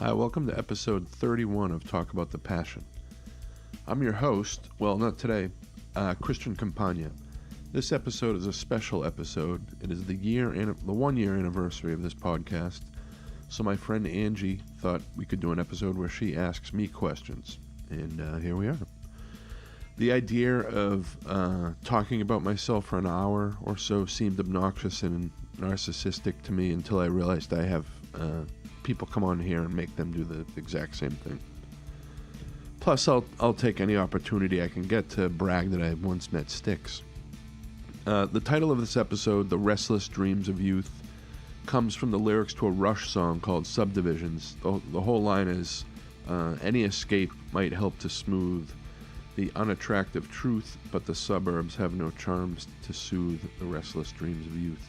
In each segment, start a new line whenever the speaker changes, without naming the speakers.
Hi, welcome to episode 31 of Talk About the Passion. I'm your host, well, not today, Christian Campagna. This episode is a special episode. It is the 1 year anniversary of this podcast. So my friend Angie thought we could do an episode where she asks me questions. And here we are. The idea of talking about myself for an hour or so seemed obnoxious and narcissistic to me until I realized I have people come on here and make them do the exact same thing. Plus, I'll take any opportunity I can get to brag that I once met Styx. The title of this episode, The Restless Dreams of Youth, comes from the lyrics to a Rush song called Subdivisions. The whole line is, any escape might help to smooth the unattractive truth, but the suburbs have no charms to soothe the restless dreams of youth.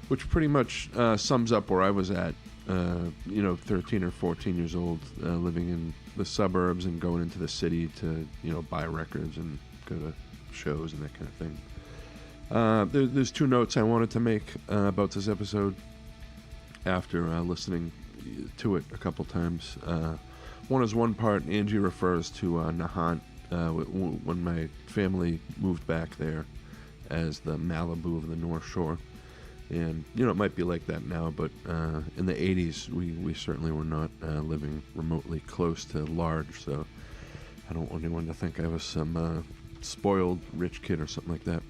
Which pretty much sums up where I was at, 13 or 14 years old, living in the suburbs and going into the city to, buy records and go to shows and that kind of thing. There's two notes I wanted to make about this episode after listening to it a couple times. One is one part, Angie refers to Nahant when my family moved back there as the Malibu of the North Shore. And, it might be like that now, but in the 80s, we certainly were not living remotely close to large, so I don't want anyone to think I was some spoiled rich kid or something like that.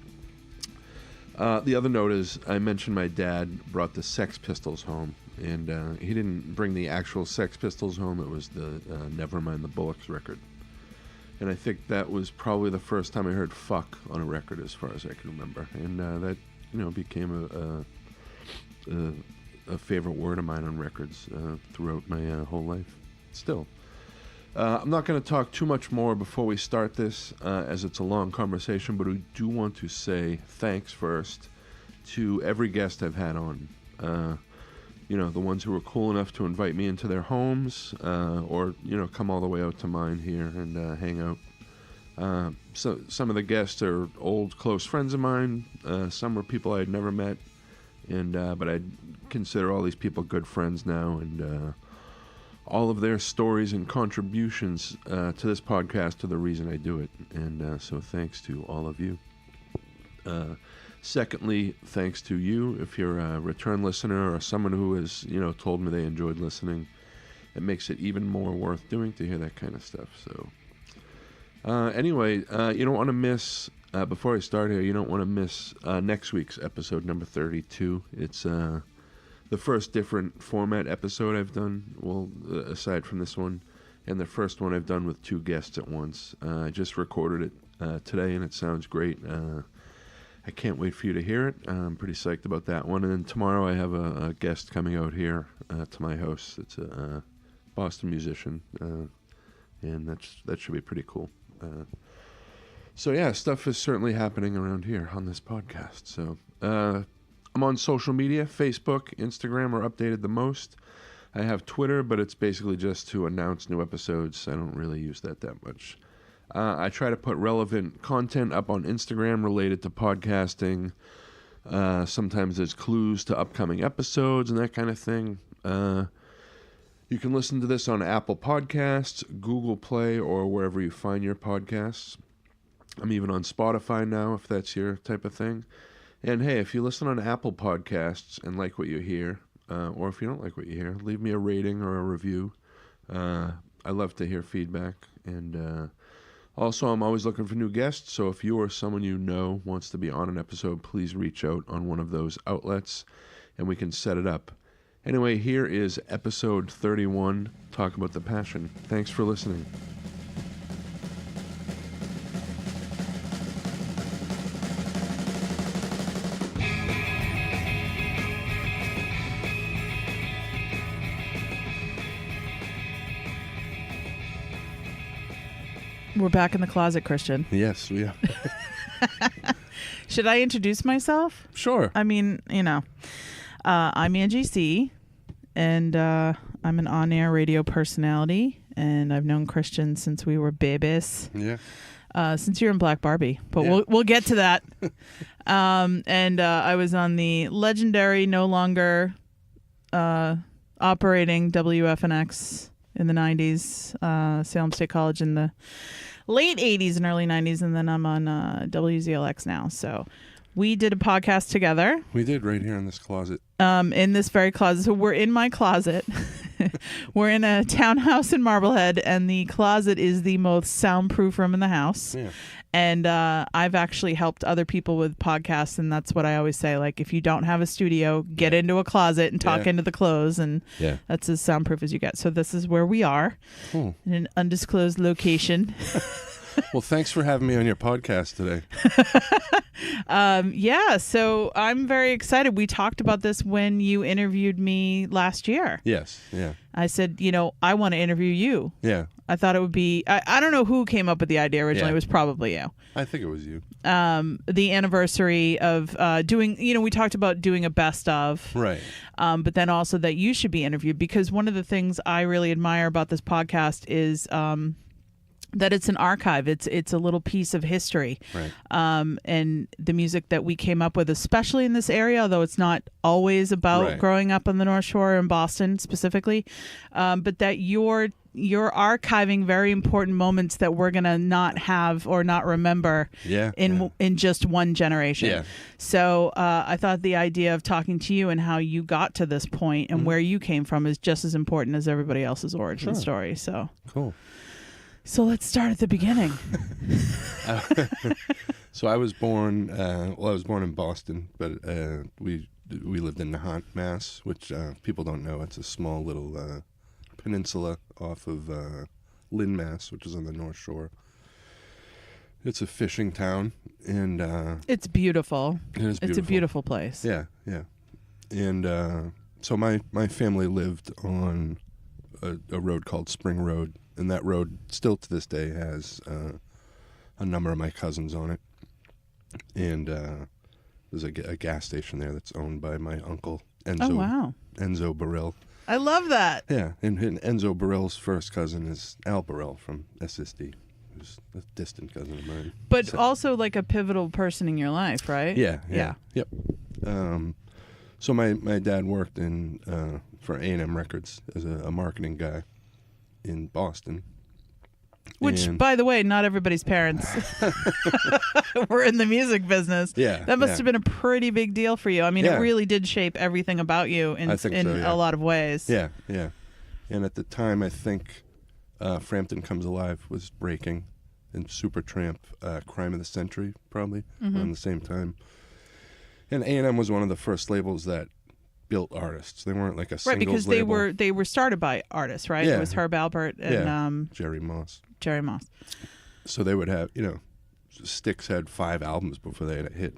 The other note is I mentioned my dad brought the Sex Pistols home, and he didn't bring the actual Sex Pistols home. It was the Nevermind the Bollocks record. And I think that was probably the first time I heard fuck on a record as far as I can remember. And that became a favorite word of mine on records throughout my whole life. Still. I'm not going to talk too much more before we start this, as it's a long conversation, but I do want to say thanks first to every guest I've had on. The ones who were cool enough to invite me into their homes, or, come all the way out to mine here and hang out. So some of the guests are old, close friends of mine. Some were people I had never met, but I consider all these people good friends now, and all of their stories and contributions to this podcast are the reason I do it. And so thanks to all of you. Secondly, thanks to you. If you're a return listener or someone who has, told me they enjoyed listening, it makes it even more worth doing to hear that kind of stuff. So anyway, you don't want to miss, before I start here, you don't want to miss next week's episode number 32. It's the first different format episode I've done, well, aside from this one, and the first one I've done with two guests at once. I just recorded it today, and it sounds great. I can't wait for you to hear it. I'm pretty psyched about that one. And then tomorrow I have a guest coming out here to my house. It's a Boston musician, and that should be pretty cool. So yeah, stuff is certainly happening around here on this podcast. So I'm on social media. Facebook, Instagram are updated the most. I have Twitter, but it's basically just to announce new episodes. I don't really use that much. I try to put relevant content up on Instagram related to podcasting. Sometimes there's clues to upcoming episodes and that kind of thing. You can listen to this on Apple Podcasts, Google Play, or wherever you find your podcasts. I'm even on Spotify now, if that's your type of thing. And hey, if you listen on Apple Podcasts and like what you hear, or if you don't like what you hear, leave me a rating or a review. I love to hear feedback. And also, I'm always looking for new guests, so if you or someone you know wants to be on an episode, please reach out on one of those outlets, and we can set it up. Anyway, here is episode 31, Talk About the Passion. Thanks for listening.
We're back in the closet, Christian.
Yes, we are.
Should I introduce myself?
Sure.
I mean, I'm Angie C, and I'm an on-air radio personality, and I've known Christian since we were babies.
Yeah.
Since you're in Black Barbie, but
yeah.
we'll get to that. And I was on the legendary, no longer operating WFNX in the 90s, Salem State College in the late 80s and early 90s, and then I'm on WZLX now. So we did a podcast together.
We did right here in this closet.
In this very closet. So we're in my closet. We're in a townhouse in Marblehead, and the closet is the most soundproof room in the house.
Yeah.
And I've actually helped other people with podcasts, and that's what I always say. Like, if you don't have a studio, get into a closet and talk into the clothes, and that's as soundproof as you get. So this is where we are, in an undisclosed location.
Well, thanks for having me on your podcast today.
So I'm very excited. We talked about this when you interviewed me last year.
Yes, yeah.
I said, I want to interview you.
Yeah.
I thought it would be, I don't know who came up with the idea originally. It was probably you.
I think it was you.
The anniversary of doing, we talked about doing a best of.
Right.
But then also that you should be interviewed, because one of the things I really admire about this podcast is that it's an archive. It's a little piece of history.
Right.
And the music that we came up with, especially in this area, although it's not always about growing up on the North Shore in Boston specifically, but that you're archiving very important moments that we're going to not have or not remember in just one generation. Yeah. So I thought the idea of talking to you and how you got to this point and where you came from is just as important as everybody else's origin story. So
cool.
So let's start at the beginning.
So I was born. I was born in Boston, but we lived in Nahant, Mass, which people don't know. It's a small little peninsula off of Lynn, Mass, which is on the North Shore. It's a fishing town, and
it's beautiful.
It is beautiful.
It's a beautiful place.
Yeah, yeah. And so my family lived on a road called Spring Road. And that road still to this day has a number of my cousins on it. And there's a gas station there that's owned by my uncle, Enzo.
Oh, wow.
Enzo Burrell.
I love that.
Yeah, and Enzo Burrell's first cousin is Al Burrell from SSD, who's a distant cousin of mine.
But also like a pivotal person in your life, right?
Yeah. Yep. So my dad worked for A&M Records as a marketing guy in Boston.
Which, by the way, not everybody's parents were in the music business.
Yeah.
That must have been a pretty big deal for you. I mean, it really did shape everything about you in a lot of ways.
Yeah, yeah. And at the time, I think Frampton Comes Alive was breaking, and Supertramp, Crime of the Century, probably, around the same time. And A&M was one of the first labels that built artists. They weren't like a singles
because
label.
they were started by artists, right?
Yeah.
It was Herb Alpert and
Jerry Moss.
So
they would have, Styx had 5 albums before they had a hit,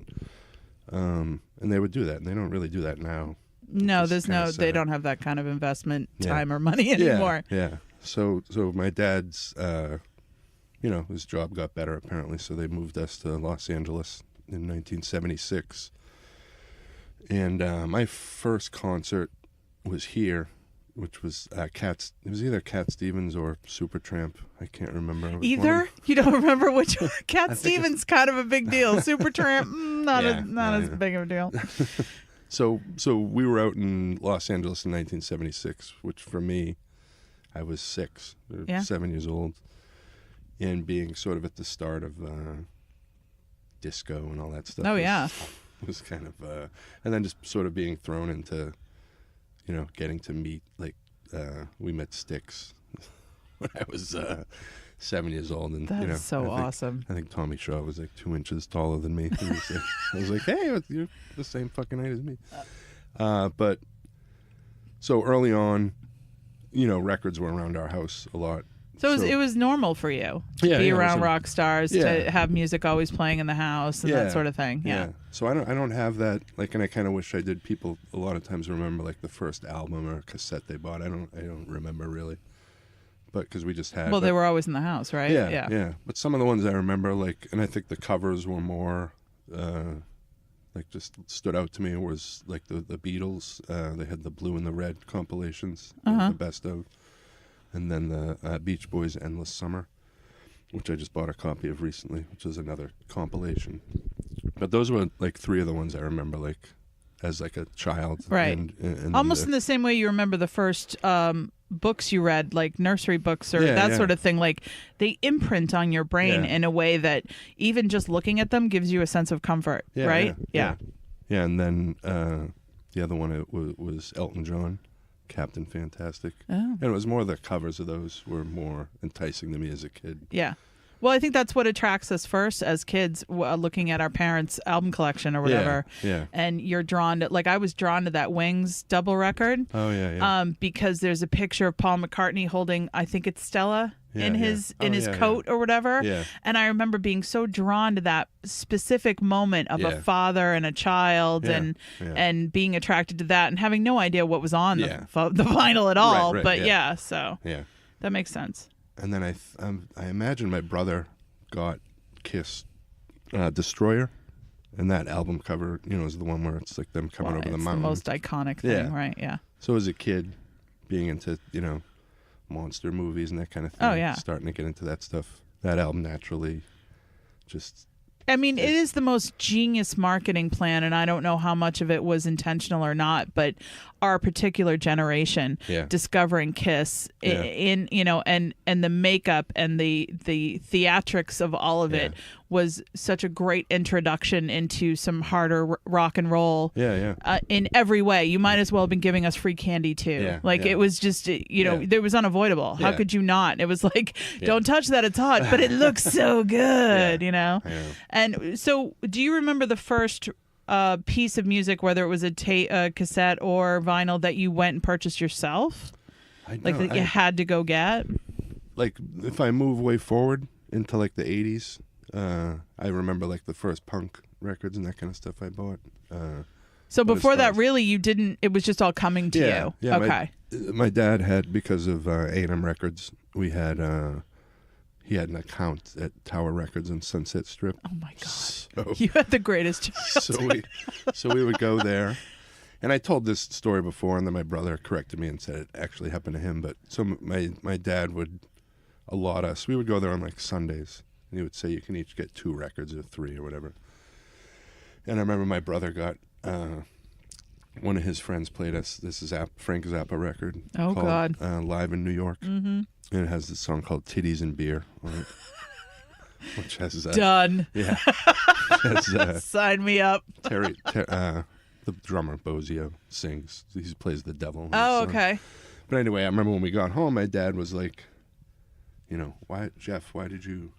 and they would do that. And they don't really do that now.
No, they don't have that kind of investment time or money anymore.
Yeah. So my dad's, his job got better apparently. So they moved us to Los Angeles in 1976. And my first concert was here, which was It was either Cat Stevens or Supertramp. I can't remember.
Either? You don't remember which one? Cat Stevens kind of a big deal. Supertramp, not as big of a deal.
So we were out in Los Angeles in 1976, which for me, I was 6 or 7 years old, and being sort of at the start of disco and all that stuff.
Oh, yeah.
Was kind of and then just sort of being thrown into getting to meet we met Styx when I was 7 years old, and
that's so awesome.
I think Tommy Shaw was like 2 inches taller than me. I was like, hey, you're the same fucking height as me. But so early on, records were around our house a lot.
So it was normal for you to be around rock stars, to have music always playing in the house and that sort of thing. Yeah.
So I don't have that, and I kind of wish I did. People a lot of times remember like the first album or cassette they bought. I don't remember really, but because we just had.
Well, they were always in the house, right?
Yeah. But some of the ones I remember, and I think the covers were more, just stood out to me. Was like the Beatles. They had the Blue and the Red compilations, the best of. And then the Beach Boys' Endless Summer, which I just bought a copy of recently, which is another compilation. But those were like 3 of the ones I remember as like a child.
Right.
And
almost in the same way you remember the first books you read, like nursery books or that sort of thing. Like they imprint on your brain in a way that even just looking at them gives you a sense of comfort, right?
Yeah. And then the other one was Elton John, Captain Fantastic.
Oh.
And it was more the covers of those were more enticing to me as a kid.
Yeah. Well, I think that's what attracts us first as kids, looking at our parents' album collection or whatever.
Yeah.
And you're drawn to, like I was drawn to that Wings double record.
Oh, yeah.
Because there's a picture of Paul McCartney holding, I think it's Stella, in his coat or whatever.
Yeah.
And I remember being so drawn to that specific moment of a father and a child and being attracted to that and having no idea what was on the vinyl at all. Right, so that makes sense.
And then I imagine my brother got Kiss Destroyer, and that album cover, is the one where it's like them coming over the mountain.
It's the most iconic thing, right? Yeah.
So as a kid, being into, monster movies and that kind of thing, starting to get into that stuff, that album naturally just...
I mean, it is the most genius marketing plan, and I don't know how much of it was intentional or not, but our particular generation discovering Kiss in and the makeup and the theatrics of all of it was such a great introduction into some harder rock and roll in every way. You might as well have been giving us Free Candy too. It was just, it was unavoidable. How could you not? It was like, don't touch that, it's hot, but it looks so good, And so do you remember the first piece of music, whether it was a cassette or vinyl, that you went and purchased yourself? Like that you had to go get?
Like if I move way forward into like the 80s, I remember like the first punk records and that kind of stuff I bought.
So before that, really, you didn't, it was just all coming to you?
Yeah.
Okay.
My dad had, because of A&M Records, he had an account at Tower Records and Sunset Strip.
Oh my God. You had the greatest childhood.
So we would go there. And I told this story before, and then my brother corrected me and said it actually happened to him. But so my dad would allot us. We would go there on like Sundays, and he would say you can each get 2 records or 3 or whatever. And I remember my brother got one of his friends played us. This is Frank Zappa record.
Oh
called,
God!
Live in New York.
Mm-hmm.
And it has this song called "Titties and Beer" on it, which has
done.
Yeah. Has,
sign me up.
Terry, the drummer Bozio sings. He plays the devil.
Oh, okay.
But anyway, I remember when we got home, my dad was like, why, Jeff? Why would you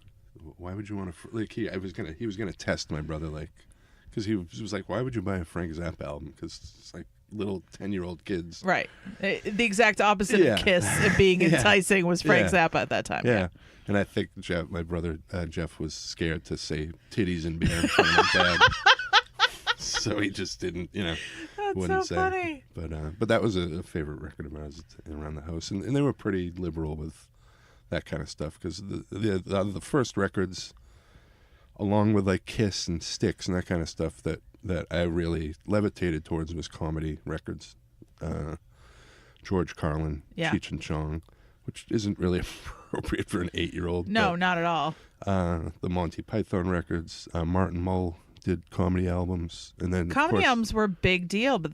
want to like? He was gonna test my brother, like, because he was like, why would you buy a Frank Zappa album? Because it's like little 10-year-old kids.
Right. The exact opposite of Kiss being enticing was Frank Zappa at that time.
Yeah. And I think my brother Jeff was scared to say titties and beer in front of my dad. So he just didn't, wouldn't
so
say.
Funny.
But that was a favorite record of ours around the house. And they were pretty liberal with that kind of stuff, because the first records, along with like Kiss and Styx and that kind of stuff that I really levitated towards, was comedy records. George Carlin, Cheech and Chong, which isn't really appropriate for an 8-year-old.
No, not at all.
The Monty Python records. Martin Mull did comedy albums, and then
comedy albums were a big deal, but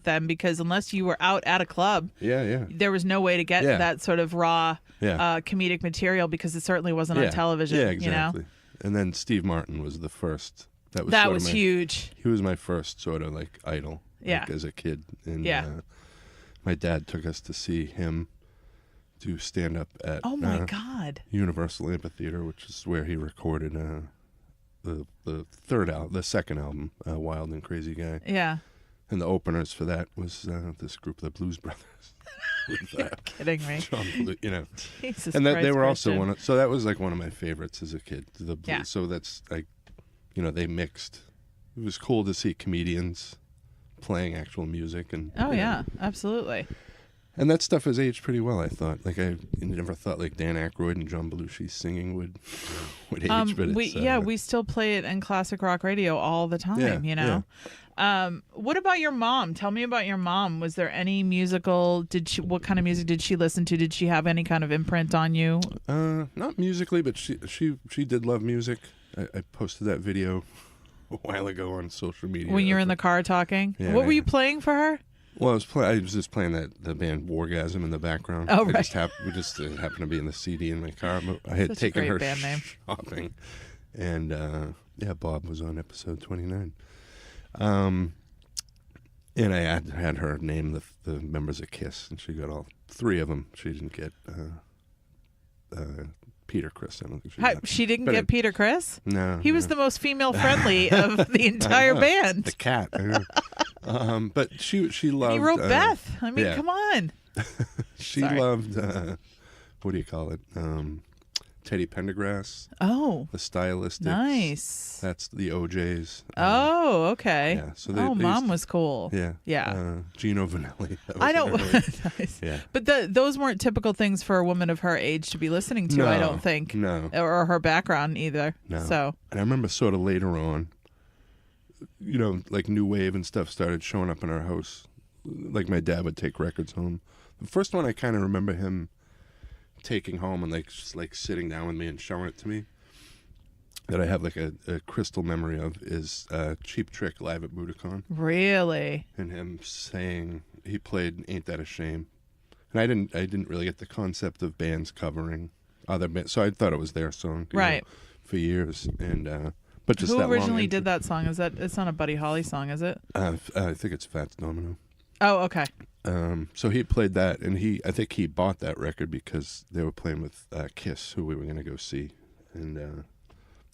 then because unless you were out at a club, there was no way to get that sort of raw comedic material, because it certainly wasn't on television.
Yeah, exactly. And then Steve Martin was the first.
That was huge.
He was my first sort of like idol, like, as a kid. And my dad took us to see him do stand up at
God,
Universal Amphitheater, which is where he recorded the second album, Wild and Crazy Guy.
Yeah.
And the openers for that was this group, the Blues Brothers.
You're kidding me. Jesus
and
Christ,
they were
Christian.
also so that was like one of my favorites as a kid. The blues.
Yeah.
So that's like, they mixed. It was cool to see comedians playing actual music, and
absolutely.
And that stuff has aged pretty well, I thought. Like I never thought like Dan Aykroyd and John Belushi singing would age, but
we still play it in classic rock radio all the time. What about your mom? Tell me about your mom. Was there any musical? What kind of music did she listen to? Did she have any kind of imprint on you?
Not musically, but she did love music. I posted that video a while ago on social media.
When you're in the car talking?
Yeah,
what were you playing for her?
Well, I was just playing the band Wargasm in the background.
Oh, right.
We just happened to be in the CD in my car. I had taken her shopping. And, Bob was on episode 29. And I had her name the members of KISS, and she got all 3 of them. She didn't get Peter Criss. I don't think
she didn't get Peter Criss?
No.
He was the most female-friendly of the entire band.
The cat. I know. But she loved...
He wrote Beth. I mean, come on.
She loved, what do you call it? Teddy Pendergrass.
Oh.
The Stylistics.
Nice.
That's the OJs.
Okay.
Yeah. So
Mom was cool.
Yeah.
Yeah.
Gino Vanelli.
I know.
Nice. Yeah.
But those weren't typical things for a woman of her age to be listening to, I don't think.
No.
Or her background either.
No.
So.
And I remember sort of later on, like New Wave and stuff started showing up in our house. Like my dad would take records home. The first one I kind of remember him taking home and just sitting down with me and showing it to me that I have like a crystal memory of is Cheap Trick live at Budokan.
Really?
And him saying he played Ain't That a Shame. And I didn't really get the concept of bands covering other bands, so I thought it was their song for years. And but just
who originally did that song? It's not a Buddy Holly song, is it?
I think it's Fats Domino.
Oh, okay.
So he played that, and I think he bought that record because they were playing with KISS, who we were going to go see, and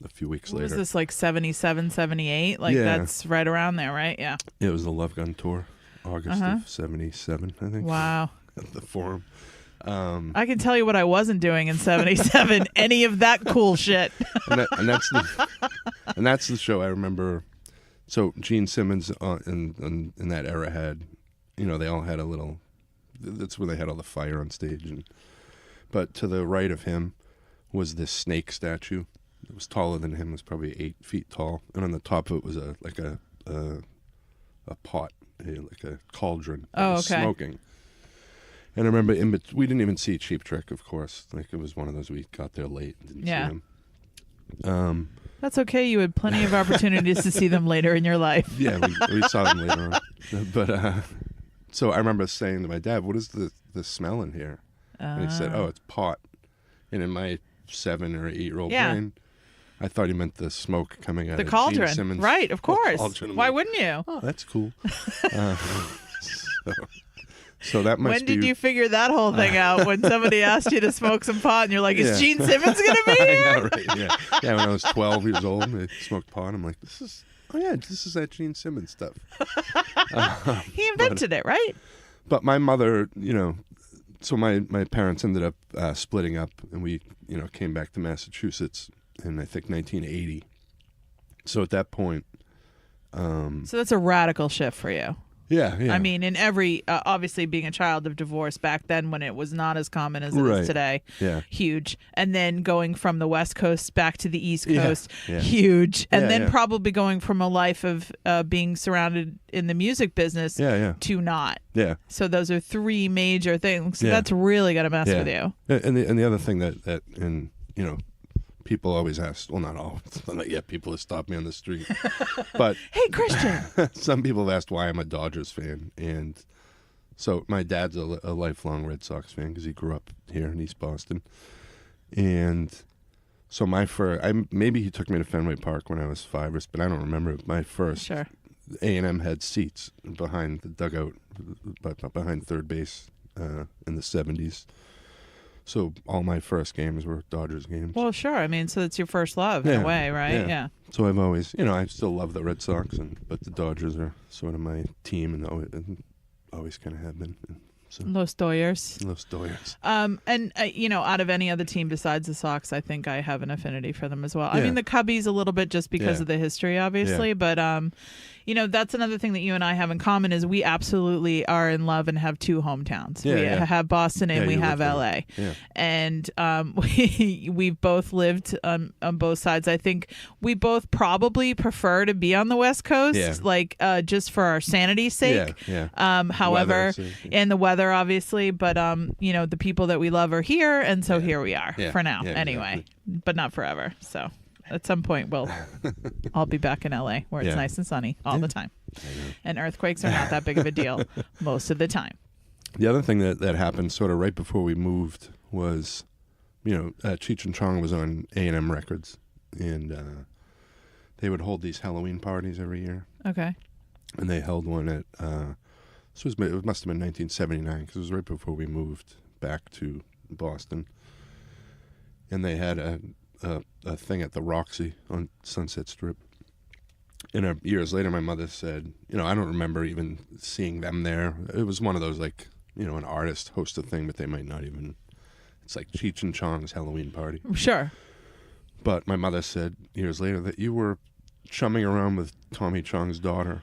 a few weeks later.
Was this like 77, 78? Like that's right around there, right? Yeah.
It was the Love Gun Tour, August of 77, I think.
Wow.
At the Forum.
I can tell you what I wasn't doing in 77. Any of that cool shit.
and that's the show I remember. So Gene Simmons in that era had... they all had a little... That's where they had all the fire on stage. But to the right of him was this snake statue. It was taller than him. It was probably 8 feet tall. And on the top of it was a pot, like a cauldron. Smoking. And I remember we didn't even see Cheap Trick, of course. Like it was one of those we got there late and didn't see him.
That's okay. You had plenty of opportunities to see them later in your life.
Yeah, we saw them later on. But... So I remember saying to my dad, "What is the smell in here?" And he said, "Oh, it's pot." And in my 7 or 8-year-old brain, I thought he meant the smoke coming out
the
of
cauldron.
Gene Simmons.
Right, of course. Why wouldn't you?
Oh, that's cool. So that must
be... When did you figure that whole thing out? When somebody asked you to smoke some pot and you're like, is Gene Simmons going to be here?
I know, right? Yeah, when I was 12 years old and I smoked pot, I'm like, this is that Gene Simmons stuff.
He invented it, right?
But my mother, so my parents ended up splitting up, and we, came back to Massachusetts in, I think, 1980. So at that point...
so that's a radical shift for you.
Yeah.
I mean, in every, obviously being a child of divorce back then when it was not as common as it is today, huge. And then going from the West Coast back to the East Coast, huge. And then probably going from a life of being surrounded in the music business to not.
Yeah.
So those are 3 major things. So that's really going to mess with you.
And the other thing that people always ask, well, not all, not yet people have stopped me on the street, but
hey, Christian,
some people have asked why I'm a Dodgers fan. And so my dad's a lifelong Red Sox fan because he grew up here in East Boston. And so maybe he took me to Fenway Park when I was 5 but I don't remember. My first A&M had seats behind the dugout, behind third base in the 70s. So all my first games were Dodgers games.
Well, sure. I mean, so it's your first love in a way, right? Yeah.
So I've always, I still love the Red Sox, but the Dodgers are sort of my team, and always kind of have been. So.
Los Doyers.
And
out of any other team besides the Sox, I think I have an affinity for them as well. I mean, the Cubbies a little bit just because of the history, obviously, but that's another thing that you and I have in common is we absolutely are in love and have 2 hometowns. We have Boston and we have LA. Yeah. And we've both lived on both sides. I think we both probably prefer to be on the West Coast, just for our sanity's sake. However, and the weather, obviously, but the people that we love are here, and so here we are for now, anyway, but not forever. So. At some point, I'll be back in LA where it's nice and sunny all the time. And earthquakes are not that big of a deal most of the time.
The other thing that happened sort of right before we moved was, Cheech and Chong was on A&M Records, and they would hold these Halloween parties every year.
Okay.
And they held one at, it must have been 1979, because it was right before we moved back to Boston. And they had a thing at the Roxy on Sunset Strip. And years later, my mother said, I don't remember even seeing them there. It was one of those, like, an artist host a thing, but they might not even. It's like Cheech and Chong's Halloween party.
Sure.
But my mother said years later that you were chumming around with Tommy Chong's daughter.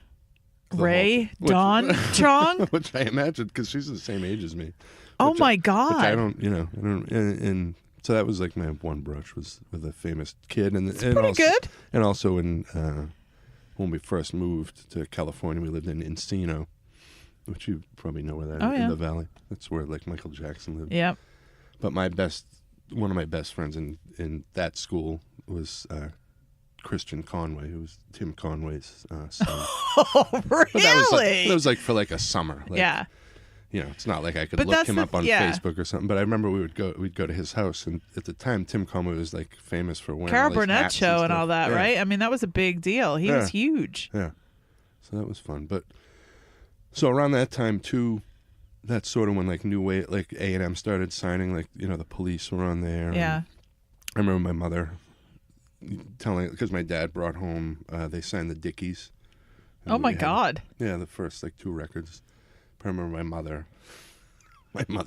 Ray Dawn Chong?
Which I imagined, because she's the same age as me.
Oh, my God.
Which I don't, and so that was like my one brush was with a famous kid. And
pretty
also,
good.
And also when we first moved to California, we lived in Encino, which you probably know where that is, in the valley. That's where like Michael Jackson lived.
Yep.
But one of my best friends in that school was Christian Conway, who was Tim Conway's son.
Oh, really?
But that was like for like a summer. Like,
yeah.
It's not like I could look him up on Facebook or something. But I remember we'd go to his house, and at the time, Tim Conway was like famous for wearing
Carol
all these
Burnett
hats
show and all that, right? I mean, that was a big deal. He was huge.
Yeah. So that was fun. But so around that time too, that's sort of when like New Wave, like A&M started signing. Like the Police were on there.
Yeah.
I remember my mother telling, because my dad brought home, they signed the Dickies.
Oh my God.
Yeah, the first like 2 records. I remember my mother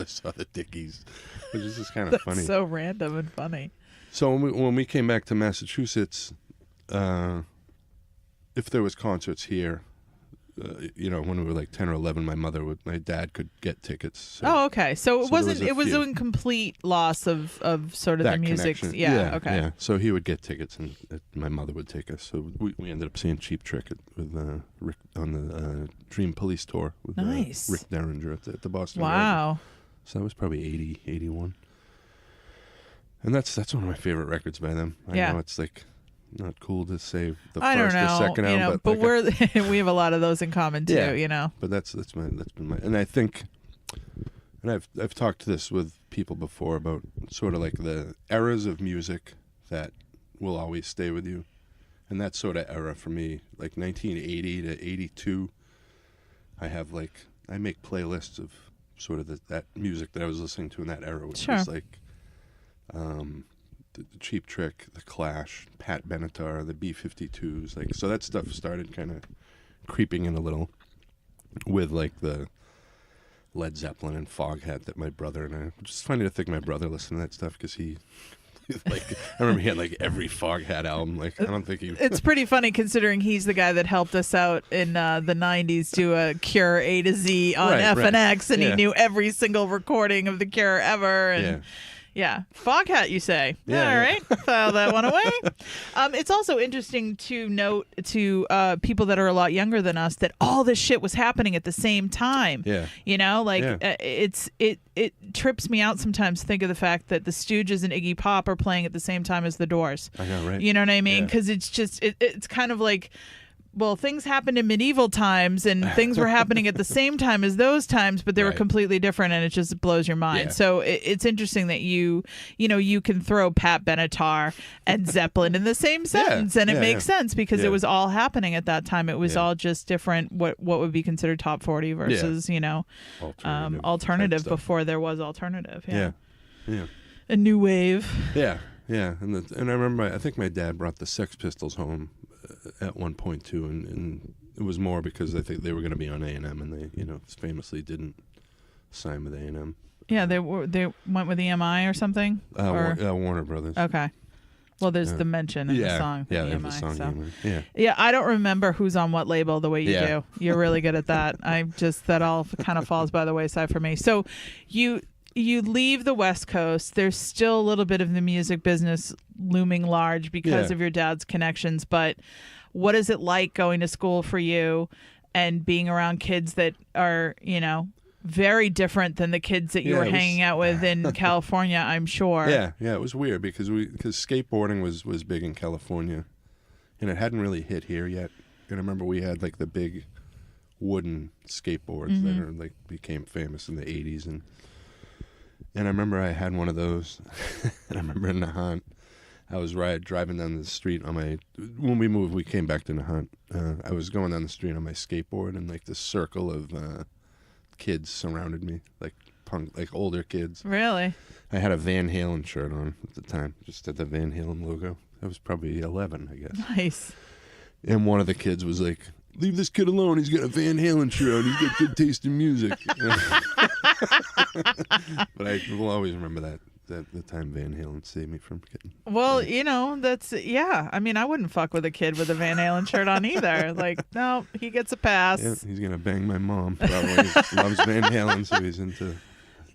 saw the Dickies, which is just kind of funny.
So random and funny.
So when we came back to Massachusetts, if there was concerts here, when we were like 10 or 11, my dad could get tickets. So,
okay. So it was a complete loss of sort of
that
the music.
Connection.
Yeah. Okay.
Yeah. So he would get tickets, and my mother would take us. So we ended up seeing Cheap Trick with Rick on the Dream Police tour with
nice.
Rick Derringer at the Boston.
Wow.
Garden. So that was probably 80, 81. And that's one of my favorite records by them. I know it's like not cool to say the first or second album,
but we have a lot of those in common too,
But that's been my, and I think, and I've talked to this with people before about sort of like the eras of music that will always stay with you, and that sort of era for me, like 1980 to 82. I make playlists of sort of that music that I was listening to in that era, which was like the Cheap Trick, the Clash, Pat Benatar, the B-52s, like, so that stuff started kind of creeping in a little with like the Led Zeppelin and Foghat that my brother and I, which is funny to think my brother listened to that stuff, because he like, I remember he had like every Foghat album. Like, I don't think he.
It's pretty funny considering he's the guy that helped us out in the '90s do a Cure A to Z on FNX, and he knew every single recording of the Cure ever. And yeah, Foghat, you say?
Yeah,
all right, file that one away. It's also interesting to note to people that are a lot younger than us that all this shit was happening at the same time.
Yeah,
it trips me out sometimes to think of the fact that the Stooges and Iggy Pop are playing at the same time as the Doors.
I know, right?
You know what I mean? Because it's just it's kind of like, well, things happened in medieval times, and things were happening at the same time as those times, but they were completely different, and it just blows your mind. Yeah. So it's interesting that you can throw Pat Benatar and Zeppelin in the same sentence, and it makes sense because it was all happening at that time. It was all just different. What would be considered top 40 versus alternative before there was alternative.
Yeah.
A new wave.
Yeah. And I remember I think my dad brought the Sex Pistols home at one point too, and it was more because I think they were going to be on A&M, and they famously didn't sign with A&M.
Yeah, they went with EMI or something.
Warner Brothers.
Okay. Well, there's the mention in the song.
Yeah,
EMI,
the song.
So. Yeah, I don't remember who's on what label the way you do. You're really good at that. That all kind of falls by the wayside for me. So you leave the West Coast. There's still a little bit of the music business looming large because of your dad's connections. But what is it like going to school for you and being around kids that are, very different than the kids that you were hanging out with in California, I'm sure.
Yeah, it was weird because skateboarding was big in California, and it hadn't really hit here yet. And I remember we had like the big wooden skateboards that are like became famous in the 80s, and I remember I had one of those. And I remember in Nahant, I was driving down the street when we moved, we came back to Nahant. I was going down the street on my skateboard, and like this circle of kids surrounded me, like older kids.
Really?
I had a Van Halen shirt on at the time, just had the Van Halen logo. I was probably 11, I guess.
Nice.
And one of the kids was like, "Leave this kid alone. He's got a Van Halen shirt on. He's got good taste in music." But I will always remember that the time Van Halen saved me from getting.
Well, that's I mean, I wouldn't fuck with a kid with a Van Halen shirt on either. Like, no, he gets a pass.
Yeah, he's gonna bang my mom. Probably loves Van Halen, so he's into.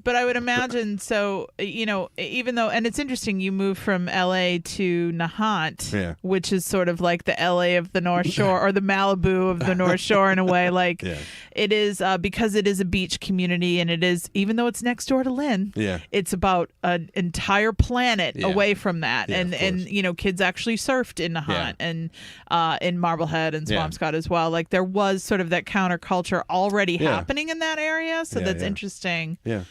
But I would imagine, so, even though, and it's interesting, you moved from L.A. to Nahant, which is sort of like the L.A. of the North Shore, or the Malibu of the North Shore in a way. Like, it is, because it is a beach community, and it is, even though it's next door to Lynn, it's about an entire planet away from that. And kids actually surfed in Nahant and in Marblehead and Swampscott as well. Like, there was sort of that counterculture already happening in that area, so that's interesting.
Yeah.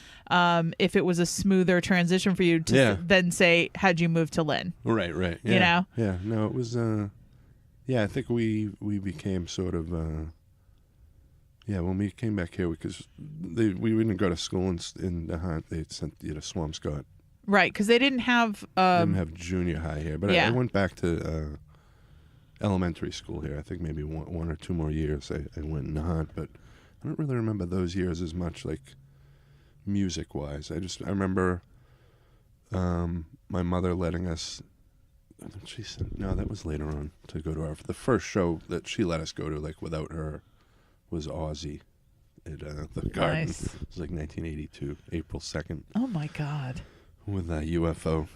If it was a smoother transition for you to then say, had you moved to Lynn?
Right. Yeah. Yeah. No, it was. I think we became sort of. When we came back here, because we didn't go to school in Nahant. They sent you to Swampscott.
Right, because they didn't have.
Didn't have junior high here, but I went back to elementary school here. I think maybe one or two more years I went in Nahant, but I don't really remember those years as much, like music wise. I remember my mother letting us. She said no, that was later on, to go to the first show that she let us go to, like without her, was Ozzy at the Garden.
Nice.
It was like 1982, April 2nd.
Oh my God.
With UFO.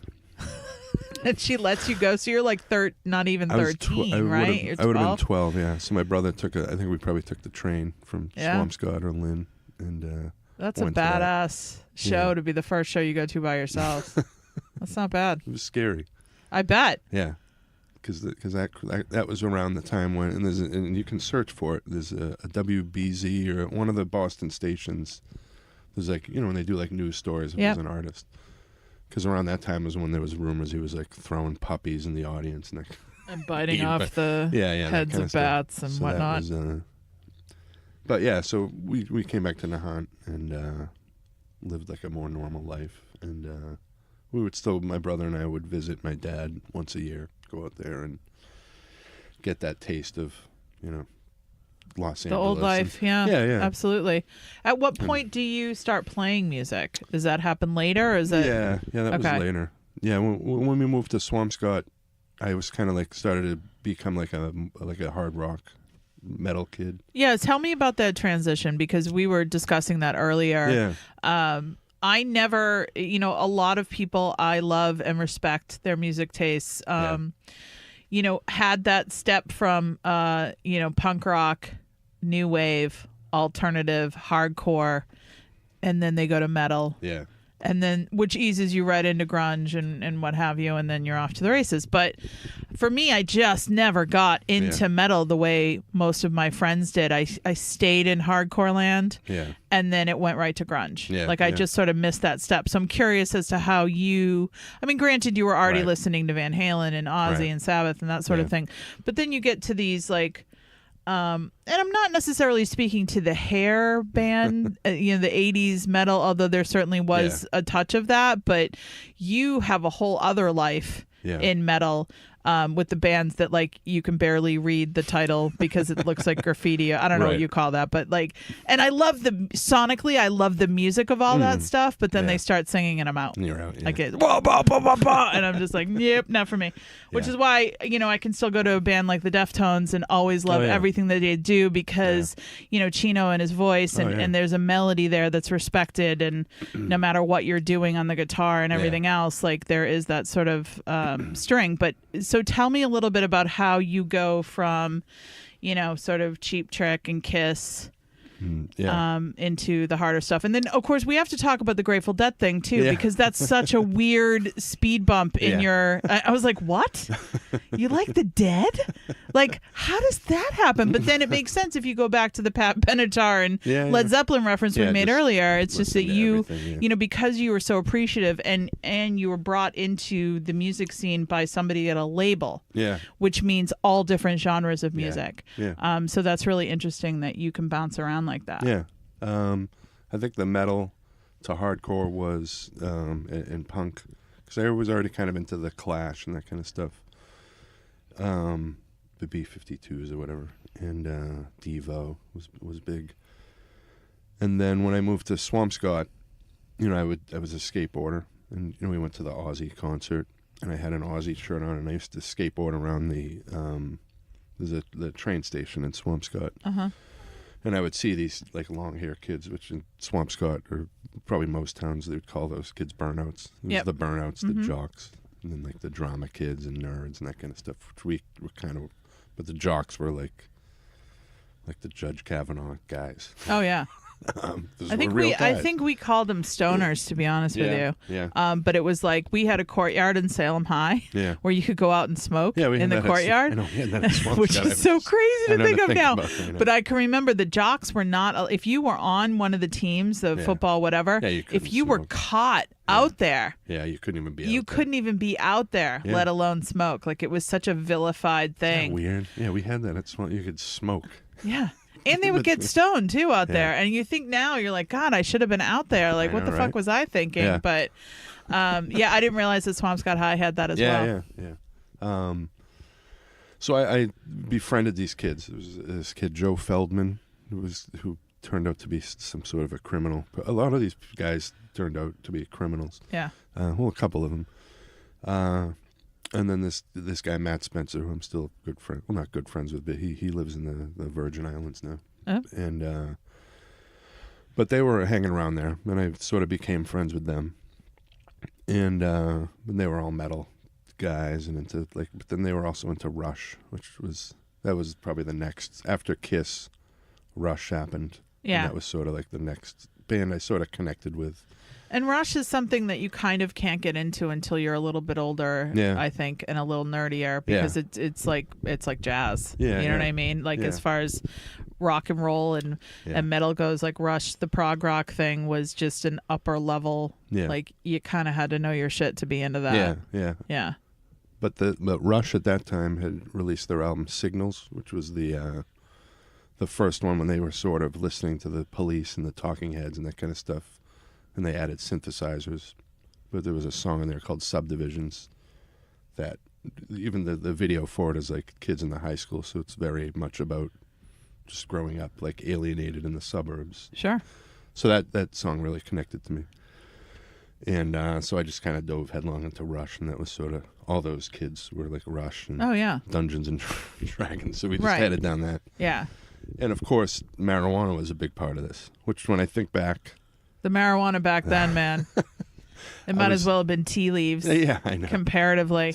And she lets you go, so you're like not even 13, right?
I would have been 12, yeah. So my brother I think we probably took the train from Swampscott or Lynn, and
that's a badass show to be the first show you go to by yourself. That's not bad.
It was scary.
I bet.
Yeah, because that was around the time when, and you can search for it. There's a WBZ or one of the Boston stations. There's like, when they do like news stories if there's an artist. Because around that time was when there was rumors he was like throwing puppies in the audience
and biting off the heads of bats and whatnot.
But yeah, so we came back to Nahant and lived like a more normal life, and we would still, my brother and I would visit my dad once a year, go out there and get that taste of Los Angeles.
The old life,
yeah,
absolutely. At what point do you start playing music? Does that happen later, or is it?
Yeah, that was later. Yeah, when we moved to Swampscott, I was kind of like started to become like a hard rock metal kid.
Yeah, tell me about that transition, because we were discussing that earlier.
Yeah.
I never, a lot of people I love and respect their music tastes. Had that step from punk rock, new wave, alternative, hardcore, and then they go to metal.
Yeah.
And then, which eases you right into grunge and what have you, and then you're off to the races. But for me, I just never got into metal the way most of my friends did. I stayed in hardcore land, and then it went right to grunge.
Yeah,
I just sort of missed that step. So I'm curious as to how granted, you were already listening to Van Halen and Ozzy and Sabbath and that sort of thing. But then you get to these like, and I'm not necessarily speaking to the hair band, the 80s metal, although there certainly was a touch of that, but you have a whole other life in metal. With the bands that like you can barely read the title because it looks like graffiti. I don't know what you call that, but like, and I love sonically, I love the music of all that stuff, but then they start singing and I'm out.
And you're out,
like it, bah, bah, bah, bah, bah, and I'm just like, yep, not for me. Which is why, I can still go to a band like the Deftones and always love everything that they do because, Chino and his voice and there's a melody there that's respected, and no matter what you're doing on the guitar and everything else, like there is that sort of string. But so tell me a little bit about how you go from, sort of Cheap Trick and Kiss into the harder stuff. And then, of course, we have to talk about the Grateful Dead thing, too, because that's such a weird speed bump in your... I was like, what? You like the Dead? Like, how does that happen? But then it makes sense if you go back to the Pat Benatar and Led Zeppelin reference we made earlier. It's just that you know, because you were so appreciative and you were brought into the music scene by somebody at a label, which means all different genres of music. So that's really interesting that you can bounce around like that.
I think the metal to hardcore was in punk, because I was already kind of into the Clash and that kind of stuff, the B-52s or whatever, and Devo was big. And then when I moved to Swampscott, you know, I was a skateboarder, and you know, we went to the Aussie concert, and I had an Aussie shirt on, and I used to skateboard around the train station in Swampscott. And I would see these like long hair kids, which in Swampscott, or probably most towns, they would call those kids burnouts. It was the burnouts, the jocks, and then like the drama kids and nerds and that kind of stuff, which we were kind of, but the jocks were like the Judge Kavanaugh guys.
Oh yeah. I think we called them stoners, to be honest with you. But it was like we had a courtyard in Salem High where you could go out and smoke in the courtyard, which is so crazy to think of now. But I can remember the jocks were not. If you were on one of the teams, the football, whatever, if you were caught out there,
you couldn't even be.
Couldn't even be out there, let alone smoke. Like it was such a vilified thing.
Weird. Yeah, we had that. It's you could smoke.
Yeah. And they would get stoned, too, out there. And you think now, you're like, God, I should have been out there. Like, what the fuck was I thinking? Yeah. But, I didn't realize that Swampscott High had that as well.
Yeah. So I befriended these kids. There was this kid, Joe Feldman, who turned out to be some sort of a criminal. But a lot of these guys turned out to be criminals.
Yeah.
Well, a couple of them. And then this guy, Matt Spencer, who I'm still good friend, well, not good friends with, but he lives in the Virgin Islands now.
Oh.
And but they were hanging around there, and I sort of became friends with them. And they were all metal guys, and into but then they were also into Rush, that was probably the next after Kiss. Rush happened.
Yeah.
And that was sort of like the next band I sort of connected with.
And Rush is something that you kind of can't get into until you're a little bit older, I think, and a little nerdier, because it's like jazz. You know what I mean? Like as far as rock and roll and metal goes, like Rush, the prog rock thing was just an upper level. Yeah. Like you kind of had to know your shit to be into that.
Yeah. But Rush at that time had released their album Signals, which was the first one when they were sort of listening to the Police and the Talking Heads and that kind of stuff. And they added synthesizers, but there was a song in there called Subdivisions that even the video for it is like kids in the high school, so it's very much about just growing up like alienated in the suburbs.
Sure.
So that song really connected to me. And so I just kind of dove headlong into Rush, and that was sort of, all those kids were like Rush and Dungeons and Dragons, so we just headed down that.
Yeah.
And of course, marijuana was a big part of this, which when I think back...
The marijuana back then, man. It might as well have been tea leaves.
Yeah, I know.
Comparatively.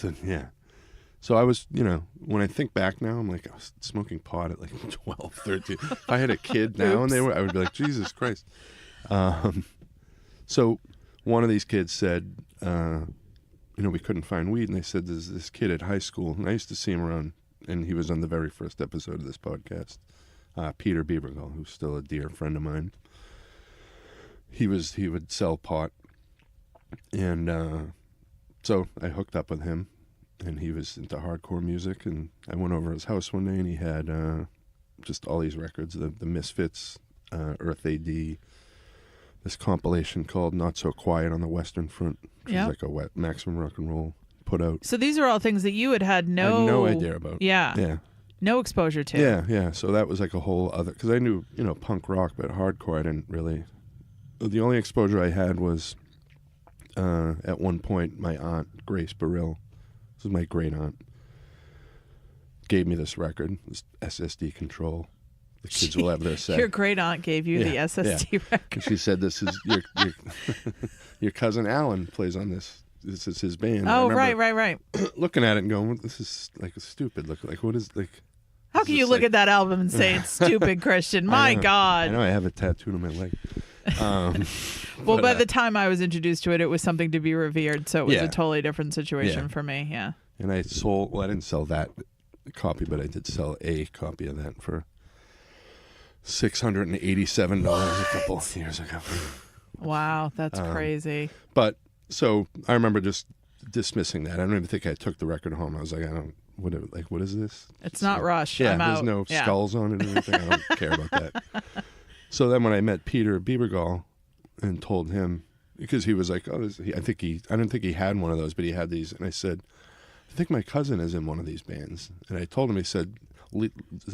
So I was, when I think back now, I'm like, I was smoking pot at like 12, 13. If I had a kid now and I would be like, Jesus Christ. So one of these kids said, we couldn't find weed. And they said, there's this kid at high school. And I used to see him around, and he was on the very first episode of this podcast. Peter Biebergall, who's still a dear friend of mine. He would sell pot, and so I hooked up with him, and he was into hardcore music, and I went over his house one day, and he had just all these records, the Misfits, Earth AD, this compilation called Not So Quiet on the Western Front, which is like a maximum rock and roll put out.
So these are all things that you had
no idea about.
Yeah. No exposure to.
Yeah. So that was like a whole other, because I knew, punk rock, but hardcore I didn't really. The only exposure I had was at one point my aunt, Grace Burrill, this was my great aunt, gave me this record, this SSD Control. The kids will have their say.
Your great aunt gave you the SSD record.
And she said, "This is your cousin Alan plays on this. This is his band."
Oh, right.
Looking at it and going, "This is like a stupid look. Like what is like?
How can you look at that album and say it's stupid, Christian? My God.
I know I have it tattooed on my leg.
Well, by the time I was introduced to it, it was something to be revered. So it was a totally different situation for me. Yeah.
And I sold, well, I didn't sell that copy, but I did sell a copy of that for $687 a couple of years ago.
Wow, that's crazy.
But so I remember just dismissing that. I don't even think I took the record home. I was like, what is this?
It's not Rush.
Yeah,
I'm
there's
out.
no skulls on it or anything. I don't care about that. So then when I met Peter Biebergall and told him, because he was like, I don't think he had one of those, but he had these. And I said, I think my cousin is in one of these bands. And I told him, he said,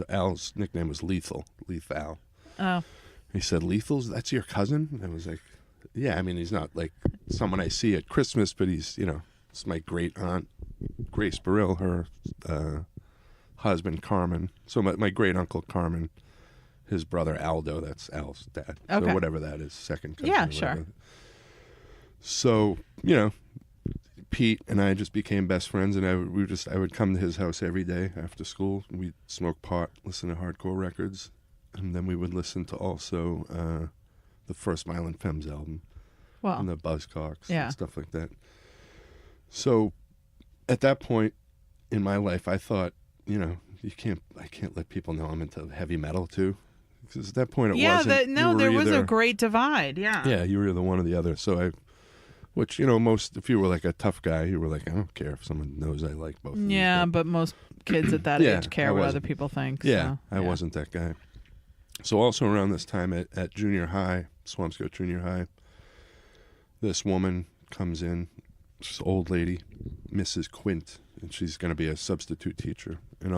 Al's nickname was Lethal.
Oh.
He said, Lethal's, that's your cousin? And I was like, yeah, I mean, he's not like someone I see at Christmas, but he's, it's my great aunt, Grace Burrill, her husband, Carmen. So my great uncle, Carmen, his brother, Aldo, that's Al's dad.
Okay.
So whatever that is, second cousin.
Yeah, sure.
So, Pete and I just became best friends, and I would come to his house every day after school. We'd smoke pot, listen to hardcore records, and then we would listen to also the first Violent Femmes album, and the Buzzcocks, and stuff like that. So at that point in my life, I thought, I can't let people know I'm into heavy metal too, because at that point it wasn't.
There was a great divide. Yeah.
Yeah, you were either one or the other. So which, if you were like a tough guy, you were like, I don't care if someone knows I like both of them.
Yeah, but most kids at that age care what other people think.
Yeah, I wasn't that guy. So also around this time at junior high, Swampscott Junior High, this woman comes in, she's an old lady, Mrs. Quint, and she's going to be a substitute teacher. And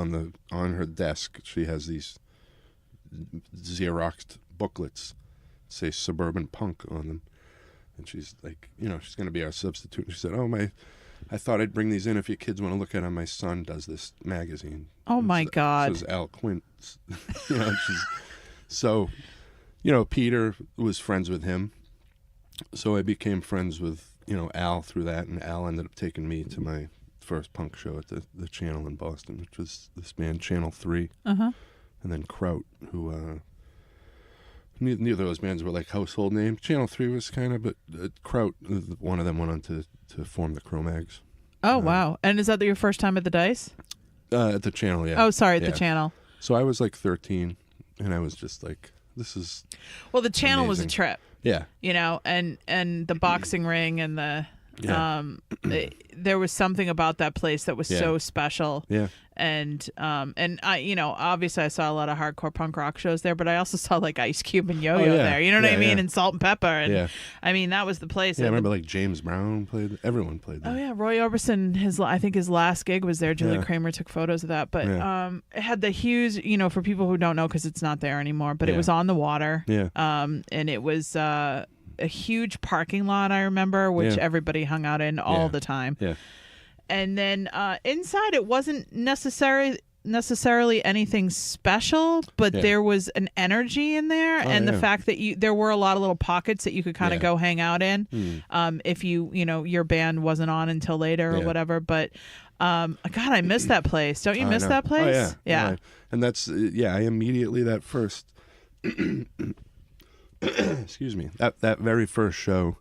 on her desk, she has these Xeroxed booklets, say Suburban Punk on them. And she's like, she's going to be our substitute. And she said, I thought I'd bring these in if you kids want to look at them. My son does this magazine.
Oh, my God.
This is Al Quint. So, Peter was friends with him. So I became friends with, Al through that. And Al ended up taking me to my first punk show at the Channel in Boston, which was this band, Channel 3.
Uh-huh.
And then Kraut, who... Neither of those bands were like household names. Channel 3 was kind of, but Kraut, one of them went on to form the Cro-Mags.
Oh, wow. And is that your first time at the Dice?
At the Channel, yeah.
Oh, sorry, at the Channel.
So I was like 13, and I was just like, this is
Well, the Channel
amazing.
was a trip.
Yeah.
And the boxing ring and the... there was something about that place that was so special.
Yeah.
And I, obviously I saw a lot of hardcore punk rock shows there, but I also saw like Ice Cube and Yo-Yo there. You know what I mean? And Salt and Pepper. And I mean, that was the place.
Yeah, I remember like James Brown played. Everyone played there.
Oh yeah, Roy Orbison. I think his last gig was there. Julie Kramer took photos of that. But it had the huge, for people who don't know, because it's not there anymore. But it was on the water.
Yeah.
And it was a huge parking lot. I remember, which everybody hung out in all the time.
Yeah.
And then inside, it wasn't necessarily anything special, but there was an energy in there, the fact that there were a lot of little pockets that you could kind of go hang out in, if your band wasn't on until later or whatever. But God, I miss that place. Don't you miss that place?
Oh, yeah. And that's I immediately that first excuse me, that very first show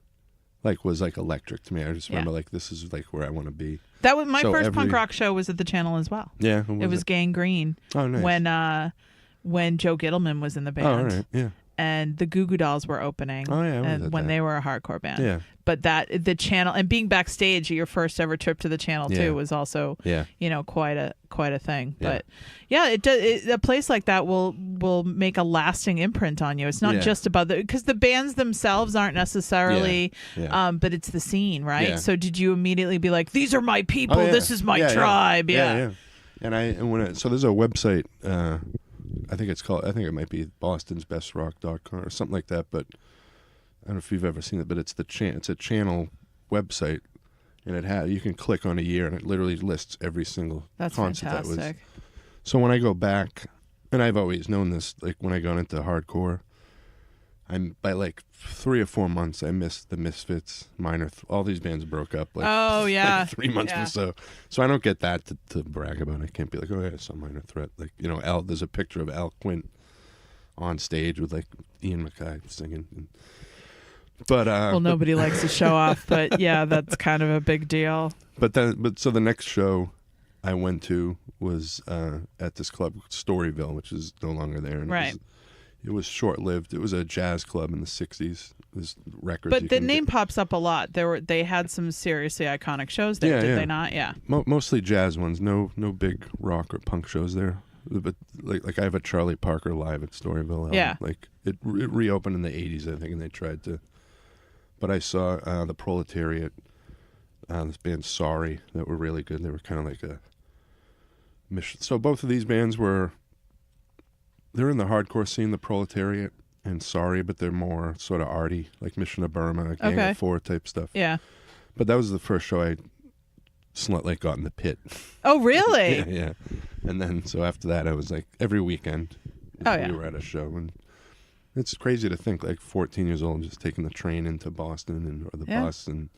was electric to me. I just remember this is where I want to be.
That was my first punk rock show was at the Channel as well.
Yeah,
it was Gangrene.
Oh, nice.
When Joe Gittleman was in the band.
Oh, all right. Yeah.
And the Goo Goo Dolls were opening.
Oh yeah,
and when they were a hardcore band.
Yeah.
But the Channel and being backstage at your first ever trip to the Channel too was also quite a thing. But a place like that will make a lasting imprint on you. It's not just about because the bands themselves aren't necessarily, but it's the scene, right?
Yeah.
So did you immediately be like, these are my people, this is my tribe?
Yeah. And so there's a website. I think it might be bostonsbestrock.com or something like that, but I don't know if you've ever seen it, but it's it's a Channel website, and you can click on a year, and it literally lists every single concert
fantastic.
that was. So when I go back, and I've always known this, when I got into hardcore, by like 3 or 4 months, I missed the Misfits, Minor. All these bands broke up. Like, like 3 months or so. So I don't get that to brag about. I can't be like, oh yeah, I saw Minor Threat. Like, you know, there's a picture of Al Quint on stage with like Ian Mackay singing. But
well, nobody likes to show off, but yeah, that's kind of a big deal.
But so the next show I went to was at this club, Storyville, which is no longer there. And
right.
It was short-lived. It was a jazz club in the 60s. There's records.
But the name pops up a lot. They had some seriously iconic shows there, did they not? Yeah.
Mostly jazz ones. No big rock or punk shows there. But like I have a Charlie Parker live at Storyville album.
Yeah.
Like it reopened in the 80s, I think, and they tried to. But I saw the Proletariat, this band Sorry, that were really good. They were kind of like a mission. So both of these bands they're in the hardcore scene, the Proletariat and Sorry, but they're more sort of arty, like Mission of Burma, Gang of Four type stuff.
Yeah.
But that was the first show I like got in the pit.
Oh, really?
yeah. And then so after that, I was like every weekend we were at a show, and it's crazy to think like 14 years old, just taking the train into Boston or the bus, and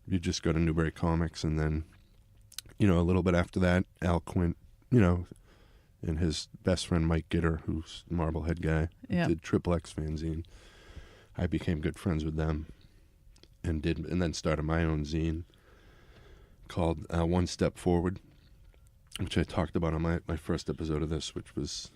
you just go to Newbury Comics, and then a little bit after that, Al Quint, and his best friend Mike Gitter, who's the Marblehead guy, did Triple X fanzine. I became good friends with them, and then started my own zine called One Step Forward, which I talked about on my first episode of this, which was,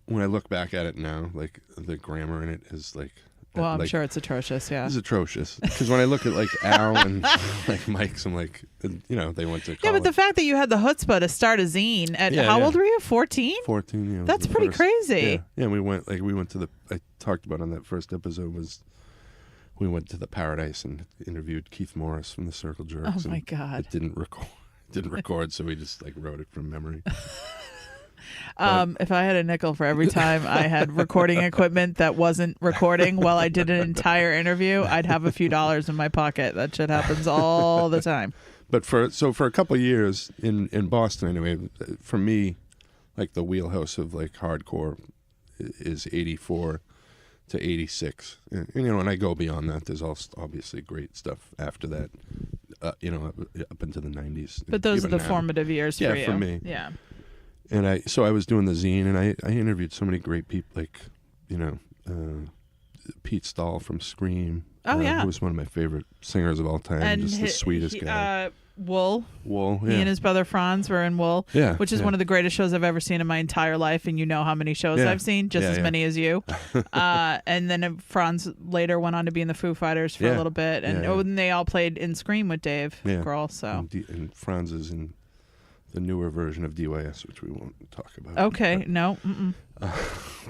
when I look back at it now, like the grammar in it is like...
Well, I'm sure it's atrocious, yeah.
It's atrocious. Because when I look at like Al and like Mike's, I'm like, they went to college.
Yeah, but the fact that you had the chutzpah to start a zine at, how old were you, 14?
14, yeah.
That's pretty crazy.
Yeah, we went to I talked about on that first episode we went to the Paradise and interviewed Keith Morris from the Circle Jerks.
Oh my God.
It didn't record, so we just like wrote it from memory.
If I had a nickel for every time I had recording equipment that wasn't recording while I did an entire interview, I'd have a few dollars in my pocket. That shit happens all the time.
But for a couple of years in Boston anyway, for me, like the wheelhouse of like hardcore is 84 to 86. And when I go beyond that, there's also obviously great stuff after that, up into the 90s.
But those are the formative years for you.
Yeah, for me.
Yeah.
And I was doing the zine, and I interviewed so many great people, like, Pete Stahl from Scream.
Oh, yeah.
Who was one of my favorite singers of all time. And just the sweetest guy.
Wool.
Yeah.
He and his brother Franz were in Wool, which is one of the greatest shows I've ever seen in my entire life, and you know how many shows I've seen, just as many as you. And then Franz later went on to be in the Foo Fighters for a little bit, and they all played in Scream with Dave Grohl. So.
And Franz is in the newer version of DYS, which we won't talk about.
Okay,
but,
no.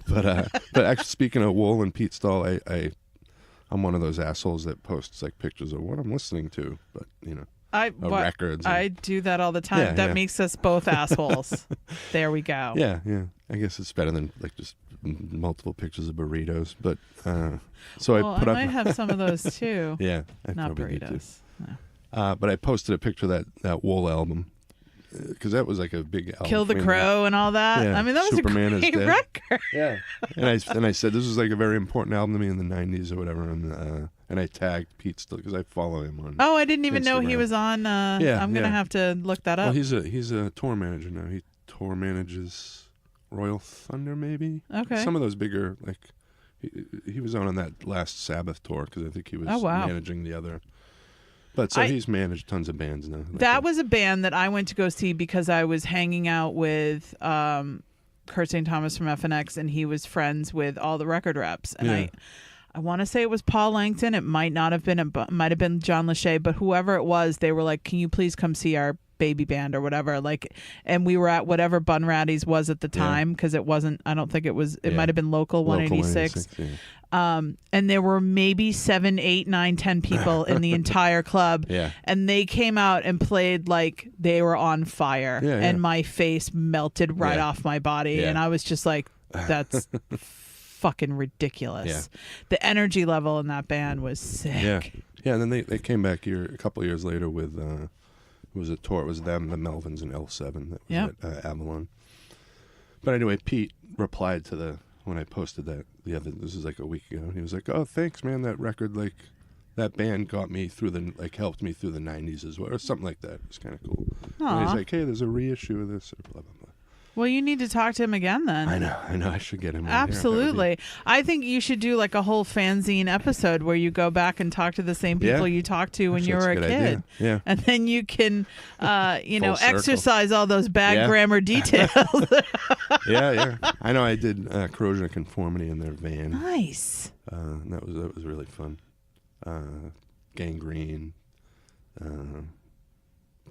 But actually, speaking of Wool and Pete Stahl, I'm one of those assholes that posts like pictures of what I'm listening to, but records.
I do that all the time. That makes us both assholes. There we go.
Yeah. I guess it's better than like just multiple pictures of burritos. But so I put up.
I might have some of those too.
Yeah,
not burritos. No.
But I posted a picture of that Wool album. Because that was like a big album.
Kill the Crow and all that.
Yeah,
I mean, that was
Superman
a great record.
Yeah. And I said this was like a very important album to me in the 90s or whatever. And I tagged Pete still because I follow him on
I didn't even
Instagram.
know he was on. I'm going to have to look that up.
Well, he's a tour manager now. He tour manages Royal Thunder, maybe.
Okay.
Some of those bigger, like, he was on that last Sabbath tour because I think he was managing the other. But so he's managed tons of bands now.
That was a band that I went to go see because I was hanging out with Kurt St. Thomas from FNX, and he was friends with all the record reps. And I want to say it was Paul Langton. It might not have been. It might have been John Lachey, but whoever it was, they were like, "Can you please come see our baby band or whatever?" Like, and we were at whatever Bun Ratty's was at the time because it wasn't. I don't think it was. It might have been Local 186. And there were maybe 7, 8, 9, 10 people in the entire club. And they came out and played like they were on fire. And my face melted right off my body. And I was just like, that's fucking ridiculous. The energy level in that band was sick.
Yeah, and then they came back here a couple of years later with, it was a tour. It was them, the Melvins, and L7 that was at Avalon. But anyway, Pete replied to the when I posted that this is like a week ago. He was like, "Oh, thanks, man. That record, like, that band got me through helped me through the '90s as well, or something like that." It was kind of cool. And he's like, "Hey, there's a reissue of this," or blah blah blah.
Well, you need to talk to him again then.
I know. I should get him.
Absolutely. I think you should do like a whole fanzine episode where you go back and talk to the same people you talked to when you were a kid.
Idea. Yeah.
And then you can, exercise all those bad grammar details.
Yeah. I know. I did Corrosion of Conformity in their van.
Nice.
That was really fun. Gangrene.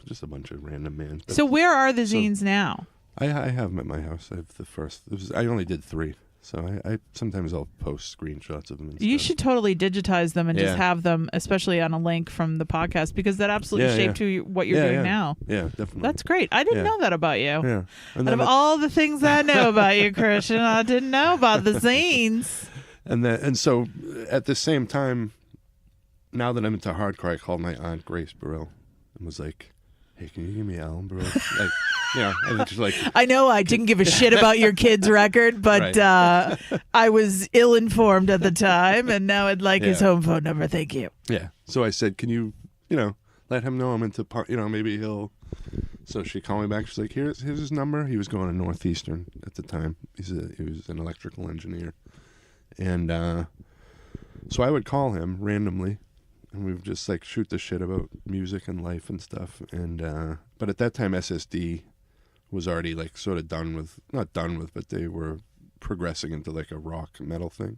Just a bunch of random bands.
So where are the zines now?
I have them at my house. I have the first. I only did 3, so I sometimes I'll post screenshots of them.
You should totally digitize them and just have them, especially on a link from the podcast, because that absolutely shaped what you're doing now.
Yeah, definitely.
That's great. I didn't know that about you.
Yeah.
Out of all the things I know about you, Christian, I didn't know about the zines.
And so at the same time, now that I'm into hardcore, I called my aunt Grace Burrell and was like, "Hey, can you give me Alan Burrell?" Like. And just like,
I know I didn't give a shit about your kid's record, but I was ill-informed at the time, and now I'd like his home phone number. Thank you.
Yeah. So I said, "Can you, let him know I'm into, maybe he'll." So she called me back. She's like, "Here's his number." He was going to Northeastern at the time. He was an electrical engineer, and so I would call him randomly. And we would just like shoot the shit about music and life and stuff. And but at that time, SSD was already like sort of not done with, but they were progressing into like a rock metal thing.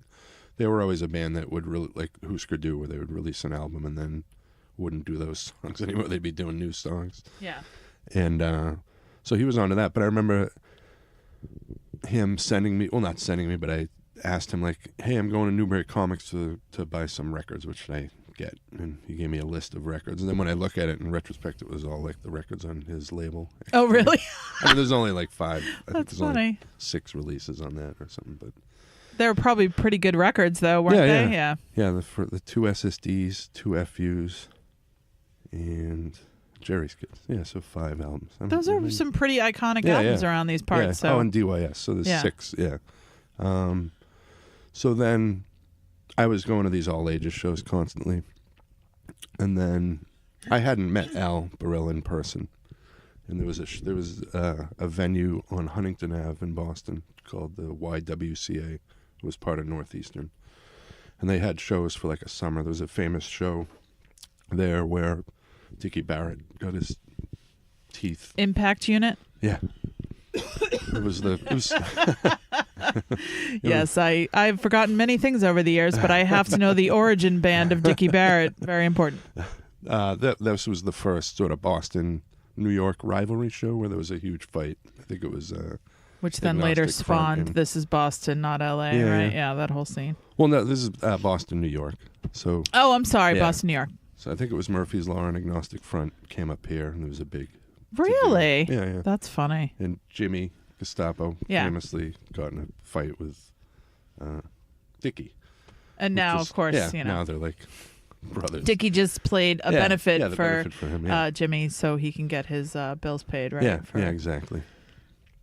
They were always a band that would really like Husker Du, where they would release an album and then wouldn't do those songs anymore. They'd be doing new songs.
Yeah.
And so he was onto that. But I remember him not sending me, but I asked him like, "Hey, I'm going to Newbury Comics to buy some records. What should I get?" And he gave me a list of records, and then when I look at it in retrospect, it was all like the records on his label.
Oh, really?
I mean, there's only like 5.
That's funny.
Only 6 releases on that or something, but
they were probably pretty good records, though, weren't they? Yeah.
The 2 SSDs, 2 FUs, and Jerry's Kids. Yeah, so 5 albums.
Those are some pretty iconic albums around these parts.
Yeah.
So.
Oh, and DYS. So there's 6. Yeah. So then I was going to these all ages shows constantly, and then I hadn't met Al Burrell in person, and there was a venue on Huntington Ave in Boston called the YWCA. It was part of Northeastern, and they had shows for like a summer. There was a famous show there where Dickie Barrett got his teeth.
Impact Unit.
Yeah. It was.
Yes, I've forgotten many things over the years, but I have to know the origin band of Dickie Barrett. Very important.
This was the first sort of Boston-New York rivalry show where there was a huge fight. I think it was.
Which then later spawned This Is Boston, Not L.A., right? Yeah, that whole scene.
Well, no, this is Boston, New York. So.
Oh, I'm sorry, Boston, New York.
So I think it was Murphy's Law and Agnostic Front came up here, and there was a big.
Really?
Yeah.
That's funny.
And Jimmy Gestapo famously got in a fight with Dickie.
And now, of course,
now they're like brothers.
Dickie just played a benefit for
him,
Jimmy so he can get his bills paid, right?
Yeah, exactly.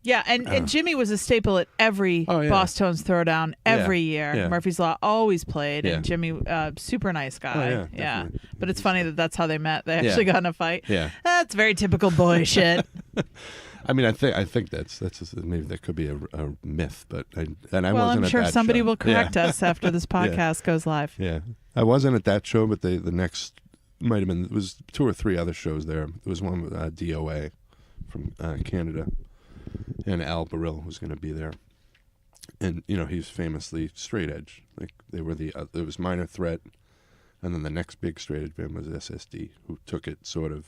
Yeah, and Jimmy was a staple at every Boss Tones Throwdown every year.
Yeah.
Murphy's Law always played, and Jimmy, super nice guy.
Yeah.
But it's funny that's how they met. They actually got in a fight.
Yeah.
That's very typical boy shit.
I mean, I think that's maybe that could be a myth, but I wasn't.
I'm sure somebody
show.
will correct us after this podcast goes live.
Yeah, I wasn't at that show, but the next might have been. It was 2 or 3 other shows there. There was one with DOA from Canada, and Al Burrell was going to be there, and he's famously straight edge. Like they were there was Minor Threat, and then the next big straight edge band was SSD, who took it sort of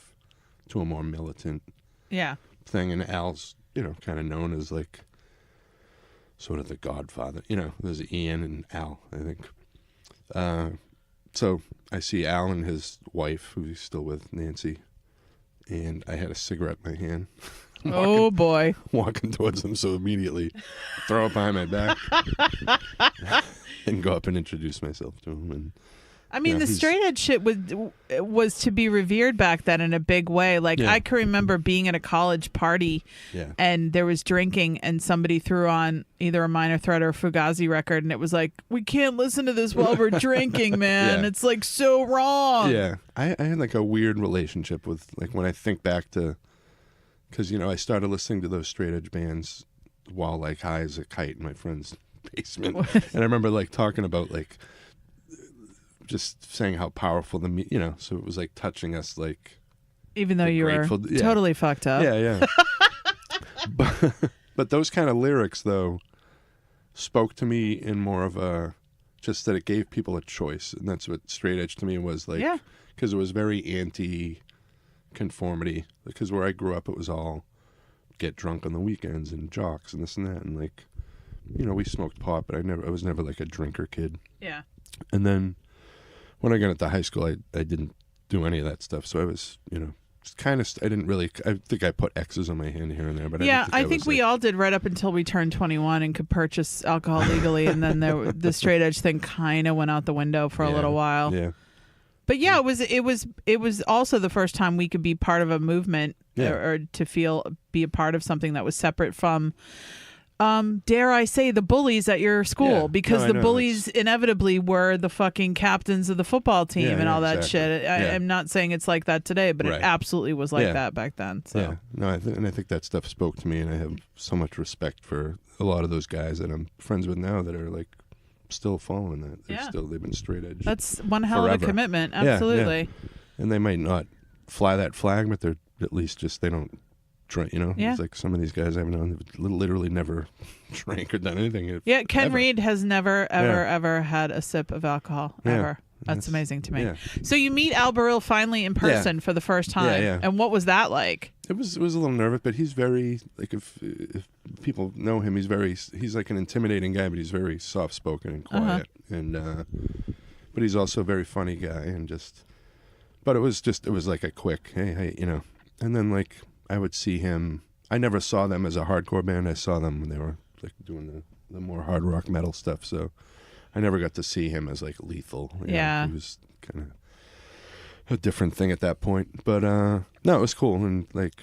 to a more militant.
Yeah.
Thing, and Al's kind of known as like sort of the godfather. There's Ian and Al, I think. So I see Al and his wife, who he's still with, Nancy, and I had a cigarette in my hand.
Oh boy!
Walking towards them, so immediately throw it behind my back and go up and introduce myself to him.
I mean, the straight edge shit was to be revered back then in a big way. Like, I can remember being at a college party and there was drinking and somebody threw on either a Minor Threat or a Fugazi record, and it was like, we can't listen to this while we're drinking, man. It's like so wrong.
Yeah. I had like a weird relationship with, like, when I think back to, because, I started listening to those straight edge bands while like high as a kite in my friend's basement. And I remember like talking about like, just saying how powerful so it was like touching us, like,
even though you were totally fucked up.
Yeah. but those kind of lyrics though spoke to me in more of a, just that it gave people a choice, and that's what straight edge to me was like. Because it was very anti-conformity. Because where I grew up, it was all get drunk on the weekends and jocks and this and that, and like, we smoked pot, but I was never like a drinker kid.
Yeah.
And then when I got into high school, I didn't do any of that stuff. So I was, kind of, I didn't really, I think I put X's on my hand here and there. But
I think we all did right up until we turned 21 and could purchase alcohol legally. And then the straight edge thing kind of went out the window for a little while.
Yeah.
But it was also the first time we could be part of a movement or to be a part of something that was separate from, dare I say, the bullies at your school, because the bullies inevitably were the fucking captains of the football team and all that shit. I'm not saying it's like that today, but it absolutely was like that back then. So. Yeah,
no, I think that stuff spoke to me, and I have so much respect for a lot of those guys that I'm friends with now that are like still following that. They've been straight edge.
That's one hell of a commitment. Absolutely.
Yeah. And they might not fly that flag, but they're at least they don't. It's like some of these guys I've known have literally never drank or done anything.
Ken Reed has never, ever had a sip of alcohol, ever. That's amazing to me. Yeah. So you meet Al Baril finally in person for the first time. Yeah. And what was that like?
It was a little nervous, but he's very, like, if people know him, he's like an intimidating guy, but he's very soft-spoken and quiet. And but he's also a very funny guy, and but it was like a quick, hey, and then like, I would see him. I never saw them as a hardcore band. I saw them when they were like doing the more hard rock metal stuff. So I never got to see him as like Lethal. He was kind of a different thing at that point. But no, it was cool. And like,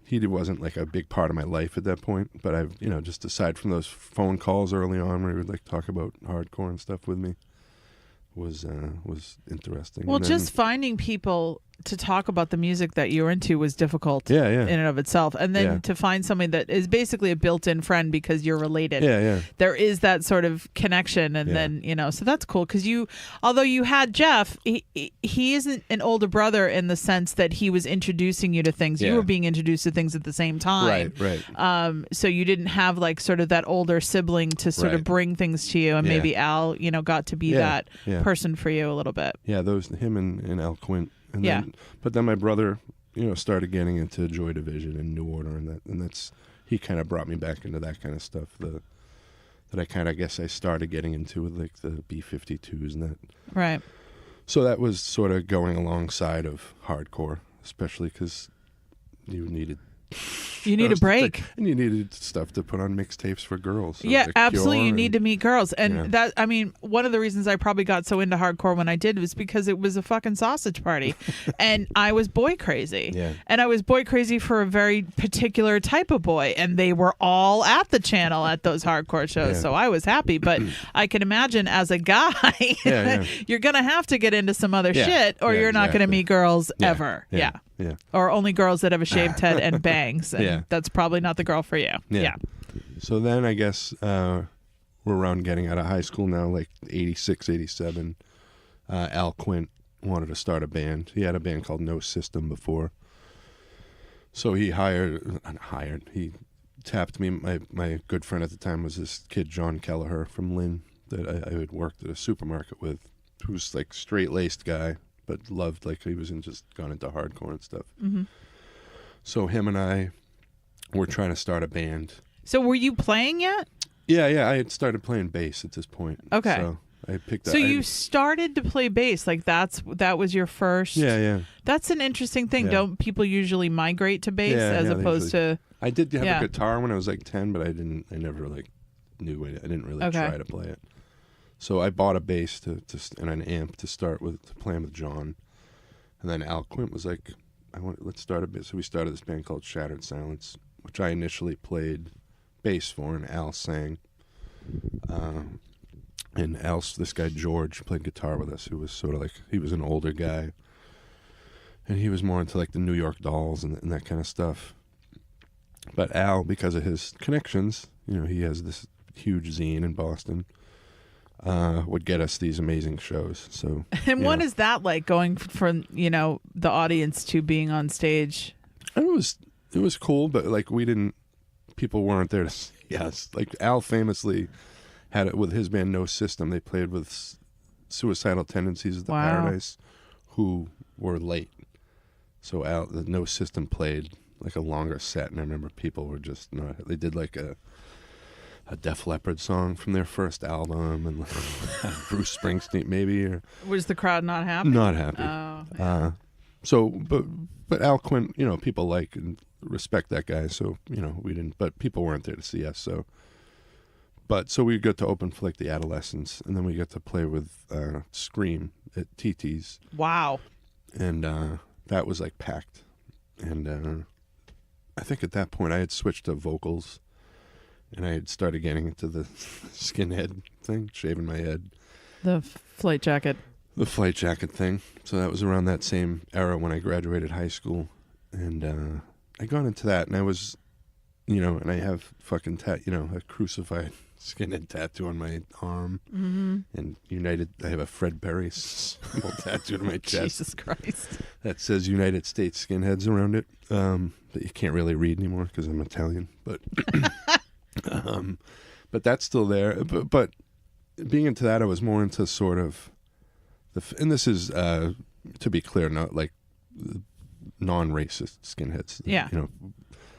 he wasn't like a big part of my life at that point. But I've, just aside from those phone calls early on where he would like talk about hardcore and stuff with me, was interesting.
Well, just finding people to talk about the music that you're into was difficult in and of itself. And then to find somebody that is basically a built-in friend because you're related. There is that sort of connection. And then, so that's cool. Because although you had Jeff, he isn't an older brother in the sense that he was introducing you to things. You were being introduced to things at the same time.
Right.
So you didn't have like sort of that older sibling to sort of bring things to you. And maybe Al, got to be that person for you a little bit.
Yeah, him and Al Quint. And but then my brother, started getting into Joy Division and New Order, and that's he kind of brought me back into that kind of stuff. That I kind of guess I started getting into with like the B-52s and that.
Right.
So that was sort of going alongside of hardcore, especially because you needed
a break,
and you needed stuff to put on mixtapes for girls. So
absolutely. You need to meet girls, and that, I mean, one of the reasons I probably got so into hardcore when I did was because it was a fucking sausage party, and I was boy crazy, and I was boy crazy for a very particular type of boy, and they were all at the channel at those hardcore shows, so I was happy. But I can imagine as a guy, you're gonna have to get into some other shit, or you're not gonna meet girls ever. Yeah. Or only girls that have a shaved head and bangs. And that's probably not the girl for you. Yeah.
So then I guess we're around getting out of high school now, like 86, 87. Al Quint wanted to start a band. He had a band called No System before. So he he tapped me. My good friend at the time was this kid, John Kelleher from Lynn, that I had worked at a supermarket with, who's like straight-laced guy, but loved, like, he was just gone into hardcore and stuff. Mm-hmm. So him and I were trying to start a band.
So were you playing yet?
Yeah, I had started playing bass at this point.
Okay.
So I picked up.
So you started to play bass, like that was your first.
Yeah.
That's an interesting thing. Yeah. Don't people usually migrate to bass as opposed to?
I did have a guitar when I was like 10, but I never like knew it. I didn't really try to play it. So I bought a bass and an amp to start with, to play with John. And then Al Quint was like, let's start a bit. So we started this band called Shattered Silence, which I initially played bass for, and Al sang. And this guy George played guitar with us, who was sort of like, he was an older guy. And he was more into like the New York Dolls and that kind of stuff. But Al, because of his connections, he has this huge zine in Boston, would get us these amazing shows. So,
and what is that like, going from the audience to being on stage?
It was cool, but like people weren't there to see us. Like Al famously had it with his band No System. They played with Suicidal Tendencies at the Paradise, who were late. So the No System played like a longer set, and I remember people were just not. They did like a Def Leppard song from their first album, and Bruce Springsteen maybe. Or
was the crowd not happy?
Not happy.
Oh.
But Al Quint, people like and respect that guy. So we didn't, but people weren't there to see us. So we got to open for like the Adolescents, and then we got to play with Scream at TT's.
Wow.
And that was like packed. And I think at that point I had switched to vocals, and I had started getting into the skinhead thing, shaving my head.
The flight jacket.
The flight jacket thing. So that was around that same era when I graduated high school. And I got into that, and I was, and I have fucking a crucified skinhead tattoo on my arm.
Mm-hmm.
And I have a Fred Perry symbol tattooed on my chest.
Jesus Christ.
That says United States Skinheads around it. But you can't really read anymore because I'm Italian. But but that's still there. But being into that, I was more into sort of and this is to be clear, not like non-racist skinheads.
Yeah.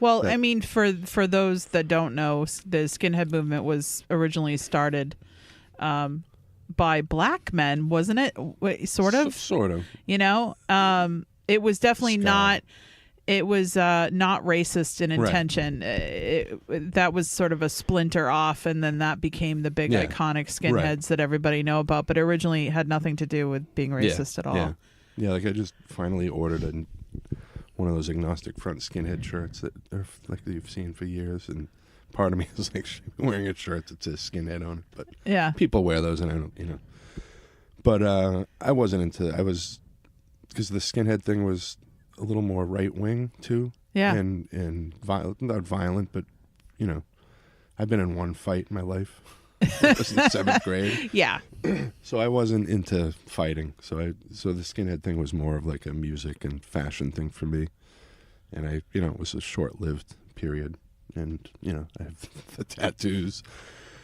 Well, I mean, for those that don't know, the skinhead movement was originally started by black men, wasn't it? Sort of.
Sort of.
It was definitely not. It was not racist in intention. Right. That was sort of a splinter off, and then that became the big iconic skinheads that everybody know about. But originally, it had nothing to do with being racist at all.
Yeah. Like I just finally ordered one of those agnostic front skinhead shirts that are like you've seen for years, and part of me is like wearing a shirt that says skinhead on it. But people wear those, and I don't, But I wasn't into. Because the skinhead thing was a little more right wing too. Yeah. And not violent, but I've been in one fight in my life. I was in 7th grade.
Yeah.
So I wasn't into fighting. So the skinhead thing was more of like a music and fashion thing for me. And it was a short-lived period. And, I have the tattoos.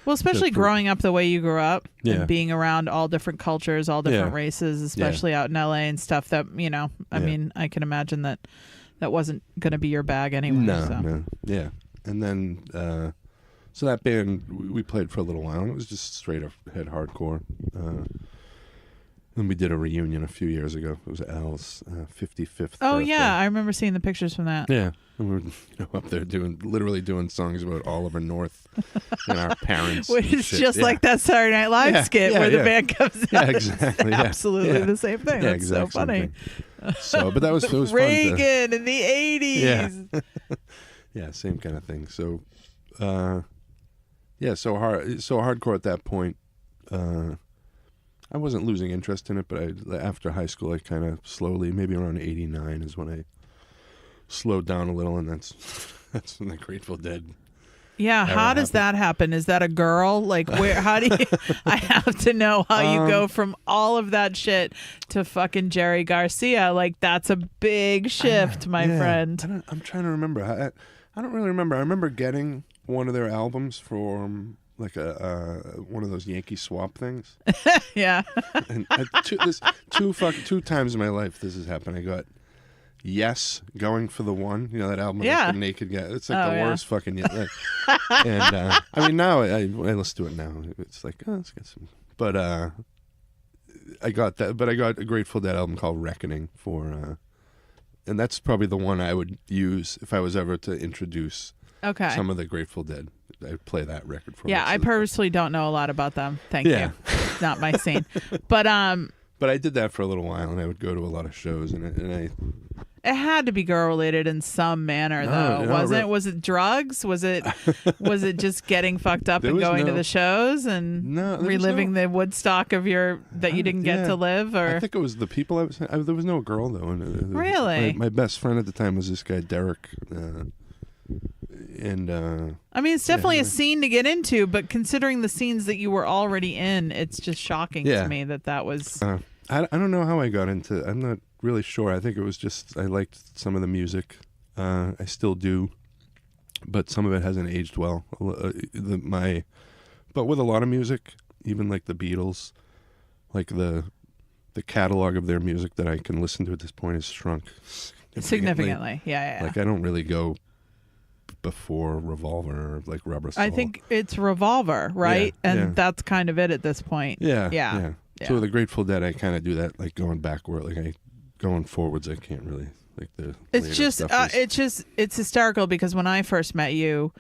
Well, especially growing up the way you grew up and being around all different cultures, all different races, especially out in LA and stuff that, I mean, I can imagine that wasn't going to be your bag anyway.
No. Yeah. And then, so that band, we played for a little while, and it was just straight up head hardcore. Then we did a reunion a few years ago. It was Al's 55th
Oh,
birthday.
yeah. I remember seeing the pictures from that.
Yeah. And we were up there literally doing songs about Oliver North and our parents.
Which is just like that Saturday Night Live skit where the band comes out.
Yeah, exactly.
It's absolutely the same thing.
Yeah,
That's
exactly.
so funny.
So, but it was
Reagan
fun
in the 80s.
Yeah. Yeah, same kind of thing. So, so hardcore at that point. I wasn't losing interest in it, but after high school, I kind of slowly, maybe around 89 is when I slowed down a little, and that's when the Grateful Dead.
Yeah, how does that happen? Is that a girl? Like, how do you, I have to know how you go from all of that shit to fucking Jerry Garcia. Like, that's a big shift, my friend.
I'm trying to remember. I don't really remember. I remember getting one of their albums from like one of those Yankee swap things.
Yeah.
And two times in my life this has happened. I got Yes, Going for the One. That album with the naked guy. It's like the worst fucking. And I mean, now I listen to it now. It's like, let's get some. But I got that. But I got a Grateful Dead album called Reckoning for. And that's probably the one I would use if I was ever to introduce some of the Grateful Dead. I'd play that record for.
Yeah, I purposely don't know a lot about them. Thank you. It's not my scene. But
I did that for a little while, and I would go to a lot of shows, and
it had to be girl related in some manner, though, wasn't it? Was it drugs? Was it just getting fucked up and going to the shows and reliving the Woodstock of you didn't get to live? Or
I think it was the people there was no girl though.
Really?
My best friend at the time was this guy Derek, and
I mean, it's definitely a scene to get into, but considering the scenes that you were already in, it's just shocking to me that was.
I don't know how I got into. I'm not really sure. I think it was just I liked some of the music. I still do, but some of it hasn't aged well. But with a lot of music, even like the Beatles, like the catalog of their music that I can listen to at this point has shrunk
significantly. Yeah.
Like I don't really go before Revolver or like Rubber Soul.
I think it's Revolver, right? That's kind of it at this point.
Yeah. So the Grateful Dead, I kind of do that, like going backward, going forwards. I can't really
It's hysterical because when I first met you,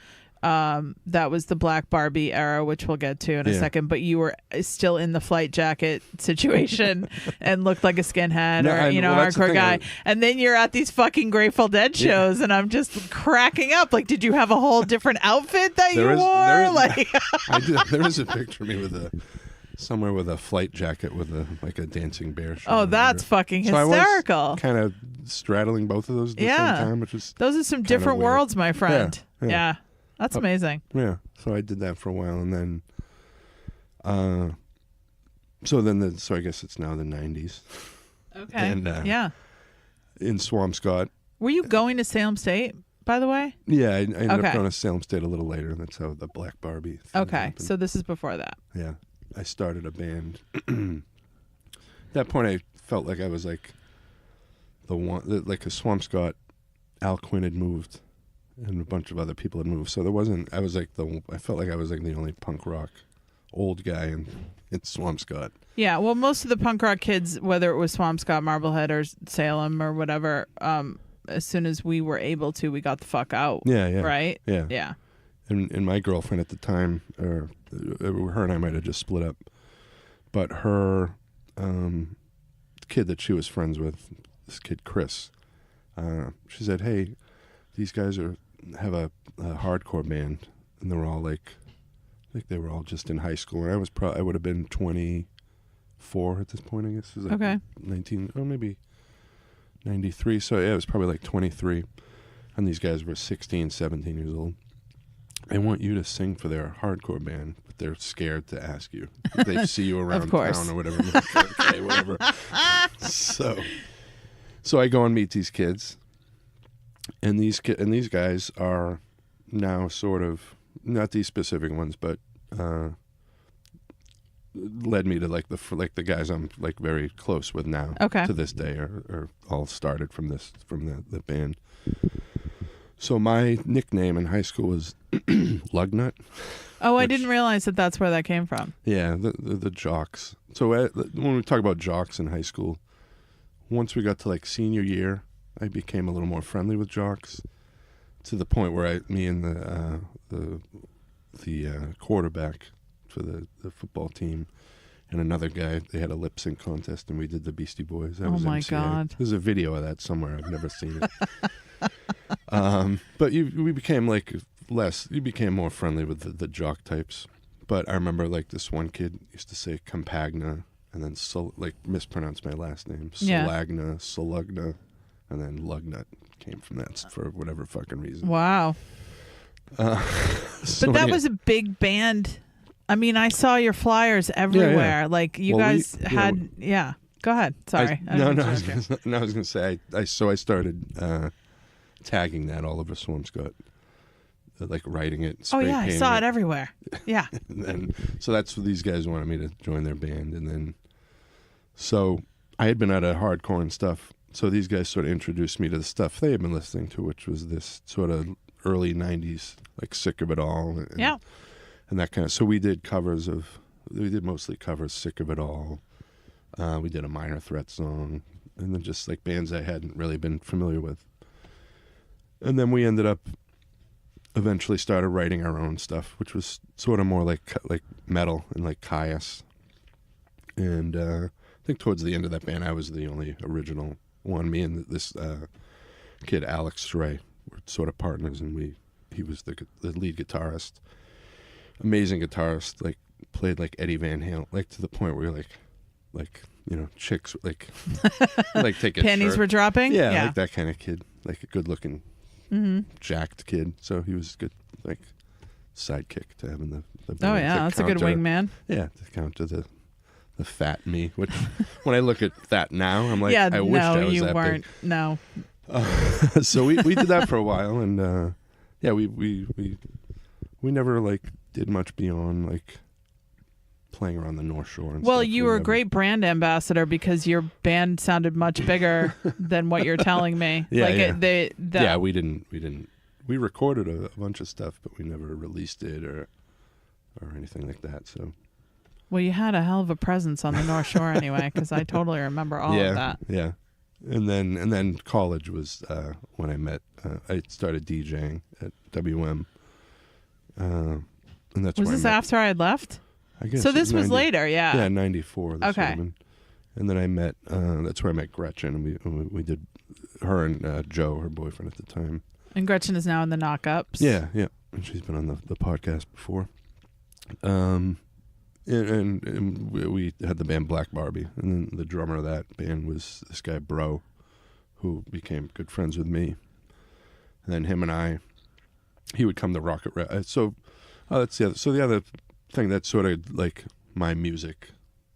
that was the Black Barbie era, which we'll get to in a second. But you were still in the flight jacket situation and looked like a skinhead hardcore guy. And then you're at these fucking Grateful Dead shows, and I'm just cracking up. Like, did you have a whole different outfit that you wore?
There is a picture of me somewhere with a flight jacket with a dancing bear shirt.
Oh, that's fucking hysterical.
I was kind of straddling both of those at the same time, which is
those are some different worlds, my friend. Yeah. That's amazing.
Yeah. So I did that for a while, and then so I guess it's now the 90s.
Okay.
And in Swampscott.
Were you going to Salem State, by the way?
Yeah, I ended up going to Salem State a little later, and that's how the Black Barbie thing happened.
So this is before that.
Yeah. I started a band. At that point, I felt like I was like the one, like a Swampscott. Al Quinn had moved, and a bunch of other people had moved. So I felt like I was like the only punk rock old guy in Swampscott.
Yeah, well, most of the punk rock kids, whether it was Swampscott, Marblehead, or Salem, or whatever, as soon as we were able to, we got the fuck out.
Yeah.
Right?
Yeah. And my girlfriend at the time, her and I might have just split up, but her kid that she was friends with, this kid Chris, she said, "Hey, these guys have a hardcore band," and they were all I think they were all just in high school, and I would have been 24 at this point, I guess. It was like 19, or maybe 93. So yeah, it was probably like 23, and these guys were 16, 17 years old. "I want you to sing for their hardcore band, but they're scared to ask you. They see you around town or whatever." I'm like, okay, whatever. So I go and meet these kids, and these guys are now sort of, not these specific ones, but led me to like the guys I'm like very close with now to this day, are all started from the band. So my nickname in high school was Lugnut.
Oh, I didn't realize that's where that came from.
Yeah, the jocks. So when we talk about jocks in high school, once we got to like senior year, I became a little more friendly with jocks, to the point where me and the quarterback for the football team and another guy, they had a lip sync contest, and we did the Beastie Boys. That was
my
MCA.
God!
There's a video of that somewhere. I've never seen it. But we became you became more friendly with the jock types. But I remember like this one kid used to say Campagna, and then mispronounce my last name, Solagna, and then Lugnut came from that for whatever fucking reason.
Wow. But that was a big band. I mean, I saw your flyers everywhere. Yeah. Like you guys had. Go ahead. Sorry.
I was going to say I started tagging that all over Swampscott, like writing it.
I saw it everywhere. Yeah.
So that's what these guys wanted me to join their band, and then so I had been out of hardcore and stuff. So these guys sort of introduced me to the stuff they had been listening to, which was this sort of early 90s, like Sick of It All. And that kind of, so we did mostly covers, Sick of It All. We did a Minor Threat song, and then just like bands I hadn't really been familiar with. And then we ended up eventually started writing our own stuff, which was sort of more like metal and like Caius. And I think towards the end of that band, I was the only original one. Me and this kid, Alex Stray, were sort of partners, and he was the lead guitarist. Amazing guitarist, like played like Eddie Van Halen, like to the point where you're like chicks like take a
panties
shirt.
were dropping.
Yeah, like that kind of kid, like a good looking, jacked kid. So he was good, like sidekick to having the band.
Oh yeah, that's a good wingman.
Yeah, to counter the fat me. Which when I look at that now, I'm like,
yeah,
I wish I was
you
that
weren't.
big.
No.
So we did that for a while, and we never like did much beyond like playing around the North Shore. And
well,
stuff.
you were a great brand ambassador because your band sounded much bigger than what you're telling me.
Yeah, we didn't. We recorded a bunch of stuff, but we never released it or anything like that. So.
Well, you had a hell of a presence on the North Shore anyway, because I totally remember all of that.
Yeah. And then college was when I met. I started DJing at WM, and that's
was this after I had left?
I guess
so. This was later, yeah.
Yeah, 94.
Okay.
And then I met. That's where I met Gretchen, and we did her and Joe, her boyfriend at the time.
And Gretchen is now in the Knockups.
Yeah, and she's been on the podcast before. And we had the band Black Barbie, and then the drummer of that band was this guy Bro, who became good friends with me. And then him and he would come to Rocket so that's the other. So the other thing that's sort of like my music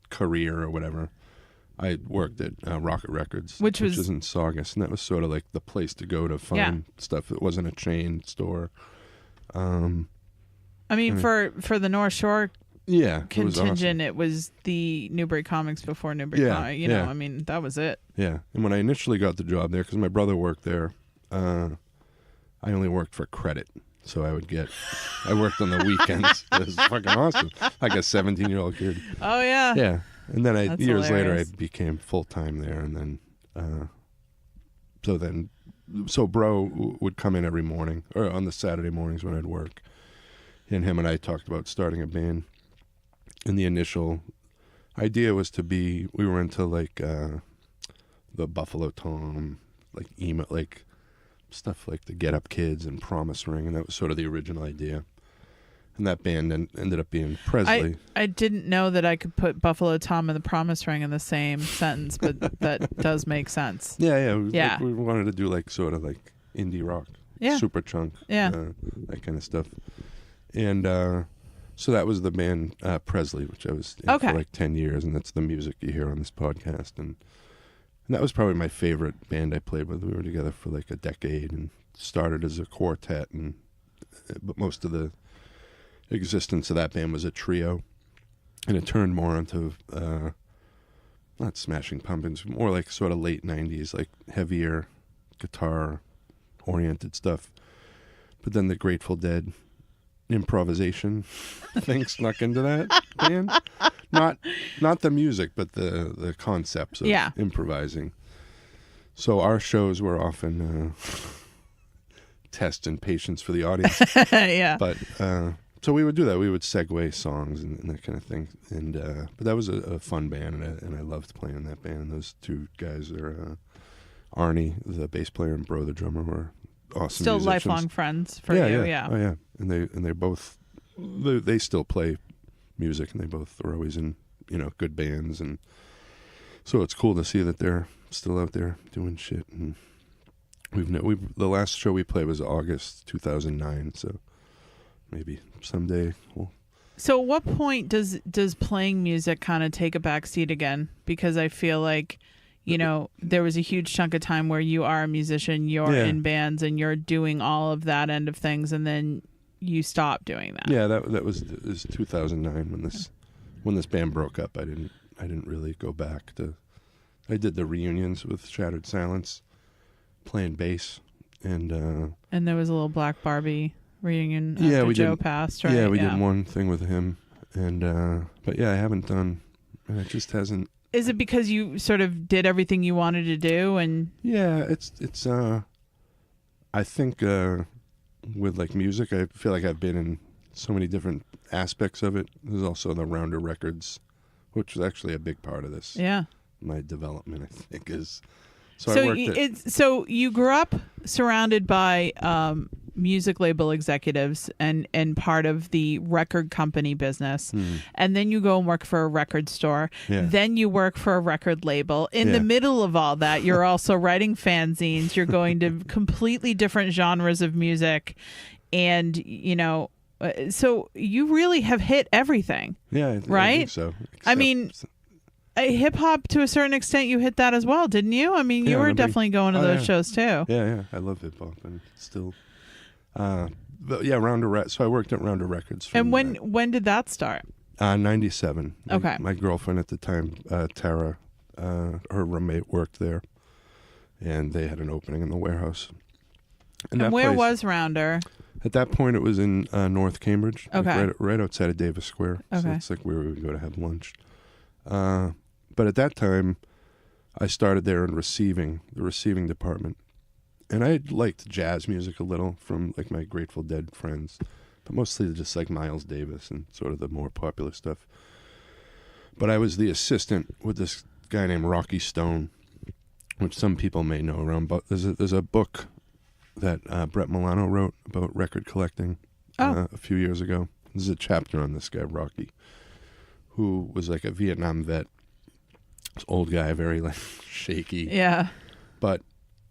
career or whatever, I worked at Rocket Records, which is in Saugus, and that was sort of like the place to go to find stuff that wasn't a chain store.
I mean, for the North Shore.
Yeah,
contingent. It was the Newbury Comics before Newbury Comics. You know, I mean, that was it.
Yeah, and when I initially got the job there, because my brother worked there, I only worked for credit, so I worked on the weekends. It was fucking awesome, like a 17-year-old kid.
Oh yeah.
Yeah, and then years later, I
hilarious.
became full time there, and then, so Bro would come in every morning, or on the Saturday mornings when I'd work, and him and I talked about starting a band. And the initial idea was we were into like the Buffalo Tom, like emo, like stuff like the Get Up Kids and Promise Ring, and that was sort of the original idea. And that band ended up being Presley.
I didn't know that I could put Buffalo Tom and the Promise Ring in the same sentence, but that does make sense.
Yeah. Like, we wanted to do like sort of like indie rock, super chunk, that kind of stuff. And so that was the band Presley, which I was in for like 10 years, and that's the music you hear on this podcast. And that was probably my favorite band I played with. We were together for like a decade and started as a quartet, but most of the existence of that band was a trio, and it turned more into not Smashing Pumpkins, more like sort of late 90s, like heavier guitar-oriented stuff. But then the Grateful Dead improvisation thing snuck into that band. Not the music, but the concepts of improvising. So our shows were often test and patience for the audience.
Yeah.
But so we would do that. We would segue songs and that kind of thing. And but that was a fun band, and I loved playing in that band. And those two guys are Arnie, the bass player, and Bro, the drummer, were awesome
still
musicians.
Lifelong friends for you. Yeah.
Oh yeah. And they're both they still play music, and they both are always in good bands, and so it's cool to see that they're still out there doing shit. And the last show we played was August 2009, so maybe someday we'll.
So at what point does playing music kind of take a backseat again? Because I feel like there was a huge chunk of time where you are a musician, you're in bands, and you're doing all of that end of things, and then you stop doing that.
Yeah, that was 2009 when this band broke up. I didn't really go back to. I did the reunions with Shattered Silence, playing bass, and
there was a little Black Barbie reunion after Joe passed, right?
Yeah, we did one thing with him, and but I haven't done. It just hasn't.
Is it because you sort of did everything you wanted to do, and
yeah, it's I think with like music. I feel like I've been in so many different aspects of it. There's also the Rounder Records, which is actually a big part of this.
Yeah.
My development, I think, is.
So you grew up surrounded by music label executives and part of the record company business, and then you go and work for a record store.
Yeah.
Then you work for a record label. In the middle of all that, you're also writing fanzines. You're going to completely different genres of music, and so you really have hit everything.
Yeah,
right?
I think so.
I mean. Hip hop, to a certain extent, you hit that as well, didn't you? I mean, you were definitely going to those shows too.
Yeah, I love hip hop, and still. But yeah, Rounder. So I worked at Rounder Records.
And when did that start?
97.
Okay.
My girlfriend at the time, Tara, her roommate worked there, and they had an opening in the warehouse.
And where was Rounder?
At that point, it was in North Cambridge.
Okay.
Like right outside of Davis Square.
Okay.
So it's like where we would go to have lunch. But at that time, I started there in the receiving department. And I liked jazz music a little from like my Grateful Dead friends, but mostly just like Miles Davis and sort of the more popular stuff. But I was the assistant with this guy named Rocky Stone, which some people may know around. But there's a book that Brett Milano wrote about record collecting a few years ago. There's a chapter on this guy, Rocky, who was like a Vietnam vet. This old guy, very like shaky.
Yeah.
But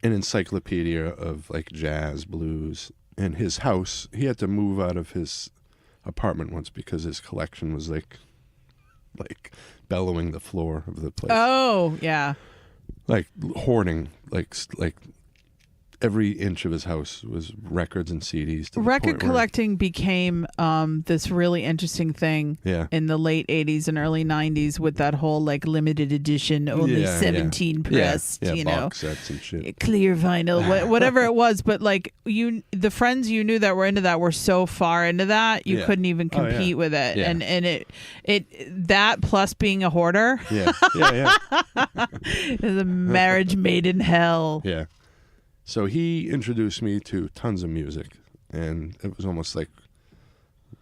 an encyclopedia of like jazz, blues. And his house, he had to move out of his apartment once because his collection was like bellowing the floor of the place.
Oh, yeah.
Like hoarding, like every inch of his house was records and CDs.
Record collecting became this really interesting thing in the late 80s and early 90s with that whole like limited edition, only 17 pressed,
box sets and shit.
Clear vinyl, whatever it was. But like the friends you knew that were into that were so far into that you couldn't even compete with it. Yeah. And it that plus being a hoarder is a marriage made in hell.
Yeah. So he introduced me to tons of music, and it was almost like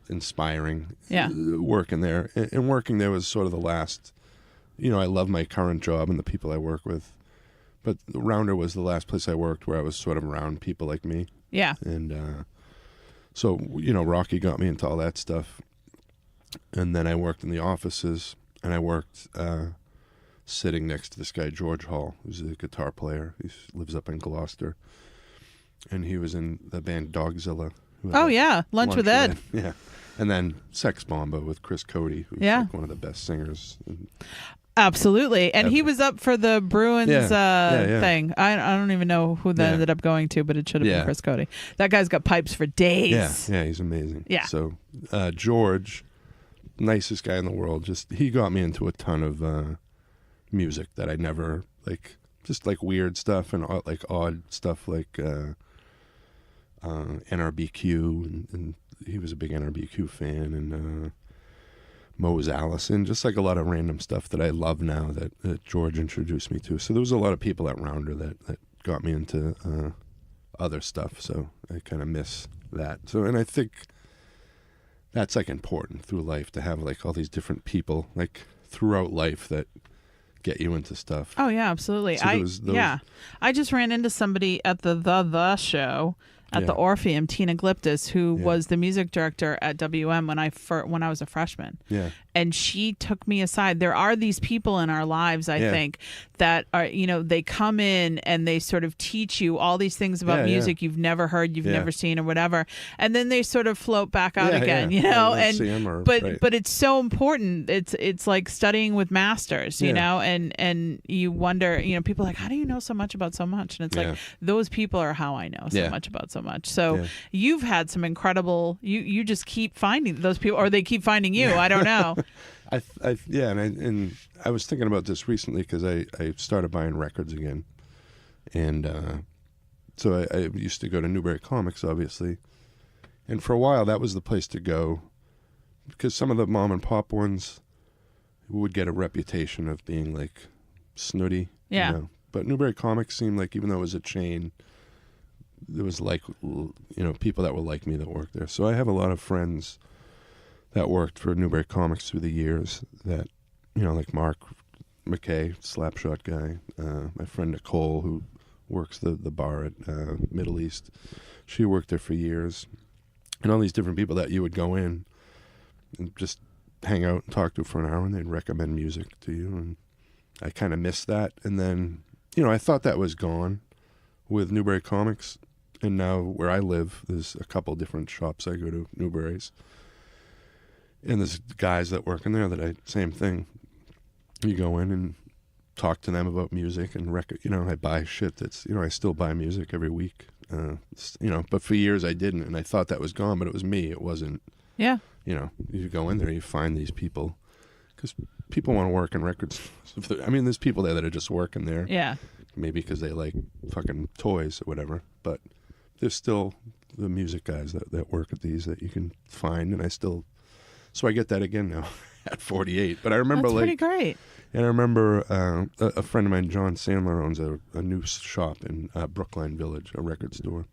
inspiring working there. And working there was sort of the last, I love my current job and the people I work with, but Rounder was the last place I worked where I was sort of around people like me.
Yeah.
And so, Rocky got me into all that stuff. And then I worked in the offices, and I worked sitting next to this guy, George Hall, who's a guitar player. He lives up in Gloucester. And he was in the band Dogzilla.
Lunch with Ed.
Yeah. And then Sex Bomba with Chris Cody, who's like one of the best singers.
Absolutely. And he was up for the Bruins thing. I don't even know who that ended up going to, but it should have been Chris Cody. That guy's got pipes for days.
Yeah, he's amazing.
Yeah.
So George, nicest guy in the world, he got me into a ton of music that I never just weird stuff and like odd stuff like NRBQ, and he was a big NRBQ fan, and Mose Allison, just like a lot of random stuff that I love now that George introduced me to. So there was a lot of people at Rounder that got me into other stuff, so I kind of miss that. So, and I think that's like important through life to have like all these different people like throughout life that get you into stuff.
Oh yeah, absolutely.
So
I just ran into somebody at the show at the Orpheum, Tina Glyptis, who was the music director at WM when I was a freshman.
Yeah.
And she took me aside. There are these people in our lives, I think, that are, they come in and they sort of teach you all these things about music you've never heard, you've never seen, or whatever. And then they sort of float back out again, but it's so important. It's like studying with masters, you know, and you wonder, people are like, how do you know so much about so much? And it's like, those people are how I know so much about so much. So you've had some incredible, you just keep finding those people, or they keep finding you. I don't know.
And I was thinking about this recently because I started buying records again, and so I used to go to Newbury Comics, obviously, and for a while that was the place to go because some of the mom and pop ones would get a reputation of being like snooty, but Newbury Comics seemed like, even though it was a chain, there was like, people that were like me that worked there. So I have a lot of friends that worked for Newbury Comics through the years that, like Mark McKay, Slapshot guy, my friend Nicole, who works the bar at Middle East. She worked there for years. And all these different people that you would go in and just hang out and talk to for an hour, and they'd recommend music to you. And I kind of missed that. And then, I thought that was gone with Newbury Comics. And now where I live, there's a couple different shops I go to, Newbury's. And there's guys that work in there same thing. You go in and talk to them about music and I buy shit that's, I still buy music every week. But for years I didn't, and I thought that was gone, but it was me. It wasn't.
Yeah.
You go in there, you find these people, because people want to work in records. There's people there that are just working there.
Yeah.
Maybe because they like fucking toys or whatever, but there's still the music guys that work at these that you can find, and so I get that again now at 48. But I remember
That's pretty great.
And I remember a friend of mine, John Sandler, owns a new shop in Brookline Village, a record store.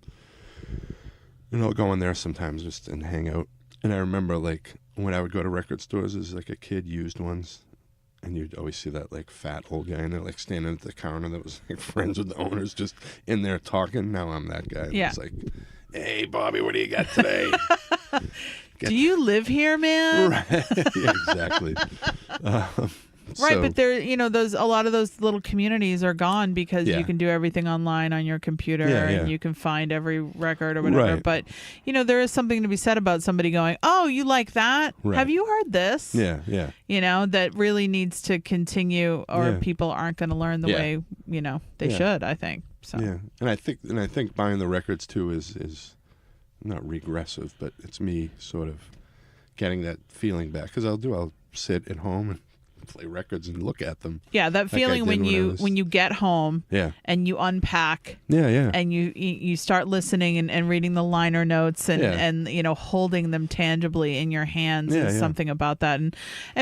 And I'll go in there sometimes just and hang out. And I remember, like, when I would go to record stores as like a kid, used ones, and you'd always see that like fat old guy, and they're like standing at the counter that was like friends with the owners, just in there talking. Now I'm that guy.
Yeah.
It's like, hey, Bobby, what do you got today?
Do you live here, man?
Right. Yeah, exactly.
Right, but there, a lot of those little communities are gone because
Yeah.
you can do everything online on your computer and you can find every record or whatever.
Right.
But, there is something to be said about somebody going, oh, you like that?
Right.
Have you heard this?
Yeah, yeah.
That really needs to continue, or people aren't going to learn the way, they should, I think. So.
Yeah, and I think buying the records too is not regressive, but it's me sort of getting that feeling back, because I'll sit at home and play records and look at them.
Yeah, that feeling when you get home and you unpack and you start listening and reading the liner notes and holding them tangibly in your hands is something about that. And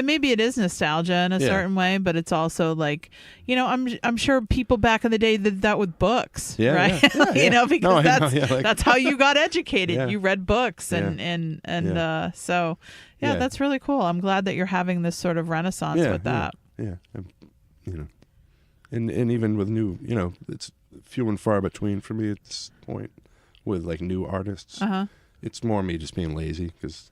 maybe it is nostalgia in a certain way, but it's also like, I'm sure people back in the day did that with books, right? Because that's how you got educated.
Yeah.
You read books so that's really cool. I'm glad that you're having this sort of renaissance with that.
Yeah. And even with new, it's few and far between for me at this point with like new artists.
Uh-huh.
It's more me just being lazy, because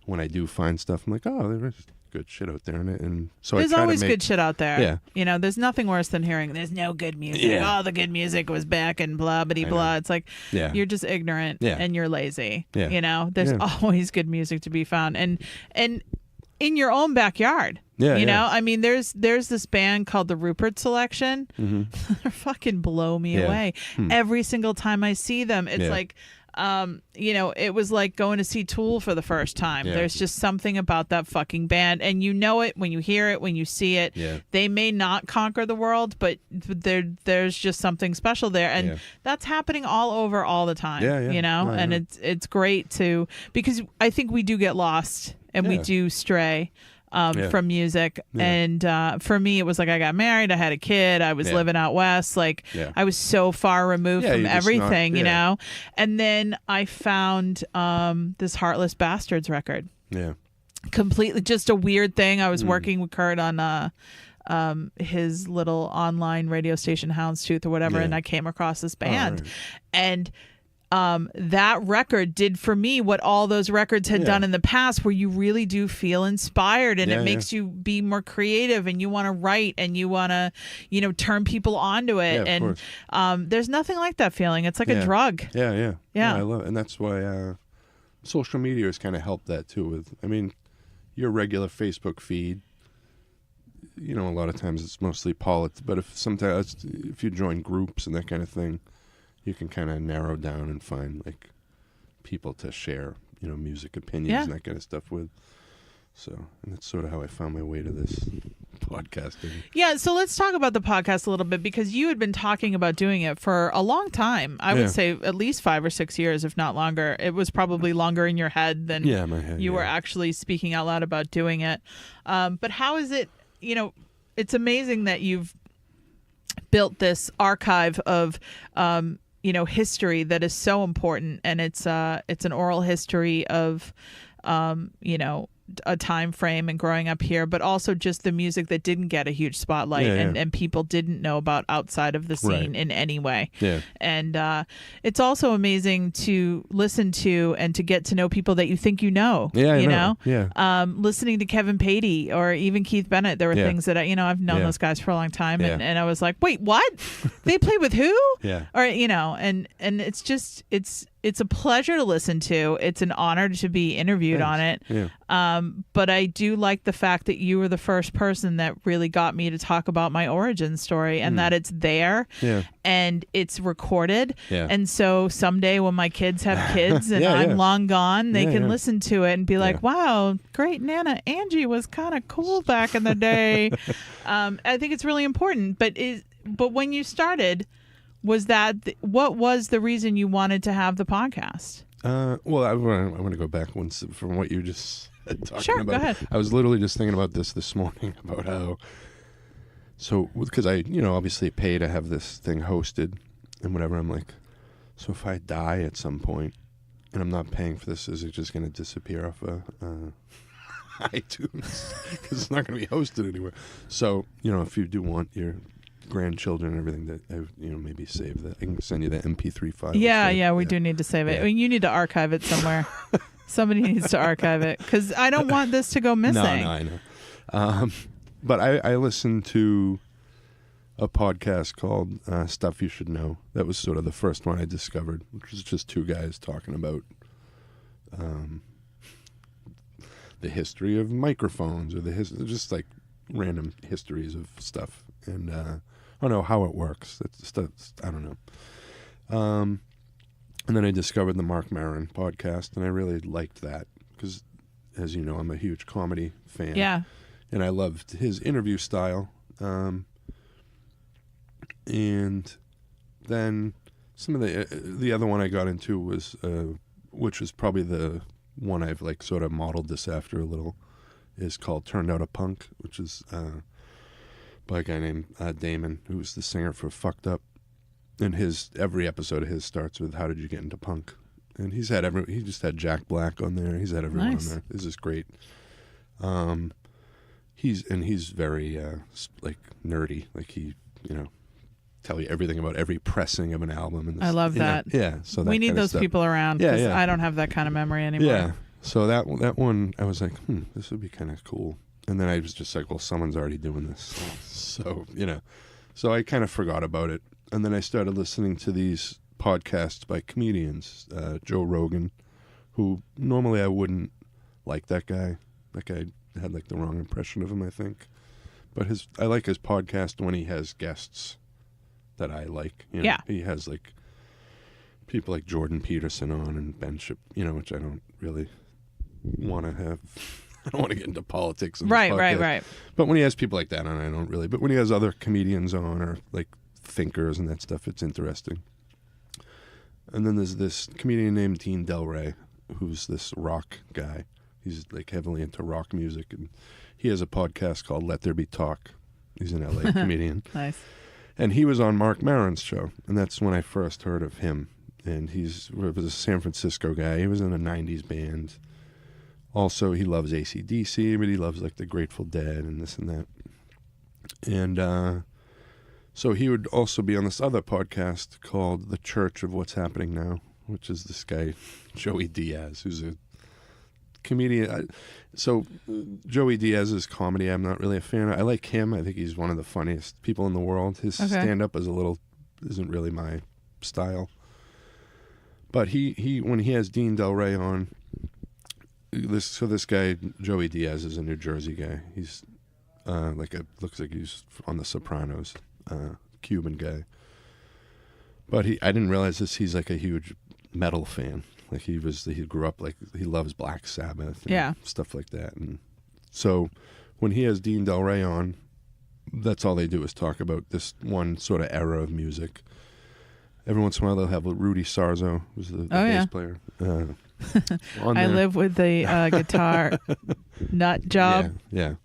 when I do find stuff, I'm like, oh, there's good shit out there. And so
there's
I try
always
to make,
good shit out there.
Yeah.
There's nothing worse than hearing there's no good music.
Yeah.
All the good music was back and blah, bitty, blah. It's like, you're just ignorant and you're lazy.
Yeah.
There's always good music to be found. And in your own backyard. There's this band called the Rupert Selection.
Mm-hmm.
They fucking blow me away. Every single time I see them, it's like, it was like going to see Tool for the first time. There's just something about that fucking band, and you know it when you hear it, when you see it. They may not conquer the world, but there's just something special there, and that's happening all over all the time. And it's great to, because I think we do get lost and we do stray from music. And for me, it was like I got married, I had a kid, I was living out west, like I was so far removed from everything, and then I found this Heartless Bastards record. Completely just a weird thing. I was working with Kurt on his little online radio station, Houndstooth or whatever, and I came across this band. And that record did for me what all those records had done in the past, where you really do feel inspired, and it makes you be more creative, and you want to write, and you want to, turn people onto it. And there's nothing like that feeling. It's like a drug.
Yeah, I love it. And that's why social media has kind of helped that too. With, your regular Facebook feed, a lot of times it's mostly politics, but if you join groups and that kind of thing, you can kind of narrow down and find like people to share, music opinions and that kind of stuff with. So, and that's sort of how I found my way to this podcasting. Yeah,
so let's talk about the podcast a little bit, because you had been talking about doing it for a long time. I would say at least 5 or 6 years, if not longer. It was probably longer in your head than
my head,
you were actually speaking out loud about doing it. But how is it, it's amazing that you've built this archive of history that is so important, and it's an oral history of a time frame and growing up here, but also just the music that didn't get a huge spotlight and people didn't know about outside of the scene in any way.
Yeah.
And it's also amazing to listen to and to get to know people that you think you know.
Yeah,
you know?
Yeah.
Listening to Kevin Patey or even Keith Bennett, there were things that I've known those guys for a long time, and I was like, wait, what? They play with who?
Yeah.
Or and it's just it's a pleasure to listen to. It's an honor to be interviewed on it.
Yeah.
But I do like the fact that you were the first person that really got me to talk about my origin story, and that it's there and it's recorded.
Yeah.
And so someday when my kids have kids and I'm long gone, they can listen to it and be like, wow, great Nana Angie was kind of cool back in the day. I think it's really important. But when you started, what was the reason you wanted to have the podcast?
Well, I want to go back once from what you just talking
sure,
about.
Go ahead.
I was literally just thinking about this morning about how. So, because I, obviously pay to have this thing hosted and whatever, I'm like, so if I die at some point and I'm not paying for this, is it just going to disappear off iTunes? Because it's not going to be hosted anywhere. So, if you do want your grandchildren and everything, that maybe save that. I can send you the MP3 file.
We do need to save it. I mean, you need to archive it somewhere. Somebody needs to archive it, because I don't want this to go missing.
No, I know. But I listened to a podcast called Stuff You Should Know. That was sort of the first one I discovered, which was just two guys talking about the history of microphones, or just like random histories of stuff. And I don't know how it works. I don't know. And then I discovered the Mark Maron podcast, and I really liked that because, as you know, I'm a huge comedy fan.
Yeah.
And I loved his interview style. And then some of the other one I got into was, which was probably the one I've like sort of modeled this after a little, is called Turned Out a Punk, which is by a guy named Damon, who's the singer for Fucked Up. And every episode of his starts with, "How did you get into punk?" And he just had Jack Black on there. He's had everyone on there. This is great. He's very like nerdy. Like he, tell you everything about every pressing of an album. And
I love that.
Yeah. So we
need those people around, because I don't have that kind of memory anymore.
Yeah. So that one, I was like, this would be kind of cool. And then I was just like, well, someone's already doing this. So, so I kind of forgot about it. And then I started listening to these podcasts by comedians, Joe Rogan, who normally I wouldn't like that guy. That guy had like the wrong impression of him, I think. But I like his podcast when he has guests that I like. He has like people like Jordan Peterson on and Ben Ship, which I don't really want to have. I don't want to get into politics.
Right.
But when he has people like that on, I don't really. But when he has other comedians on, or like thinkers and that stuff, it's interesting. And then there's this comedian named Dean Del Rey, who's this rock guy. He's like heavily into rock music, and he has a podcast called Let There Be Talk. He's an LA comedian.
Nice.
And he was on Mark Maron's show, and that's when I first heard of him. And he was a San Francisco guy. He was in a 90s band. Also, he loves AC/DC, but he loves like the Grateful Dead and this and that. And so he would also be on this other podcast called The Church of What's Happening Now, which is this guy, Joey Diaz, who's a comedian. So Joey Diaz's comedy, I'm not really a fan of. I like him. I think he's one of the funniest people in the world. His stand-up isn't really my style. But he when he has Dean Del Rey on, this guy, Joey Diaz, is a New Jersey guy. He's looks like he's on The Sopranos, Cuban guy. But I didn't realize this. He's like a huge metal fan. Like he grew up like he loves Black Sabbath and stuff like that. And so when he has Dean Del Rey on, that's all they do is talk about this one sort of era of music. Every once in a while they'll have Rudy Sarzo, who's the bass player.
I live with the guitar nut job.
Yeah.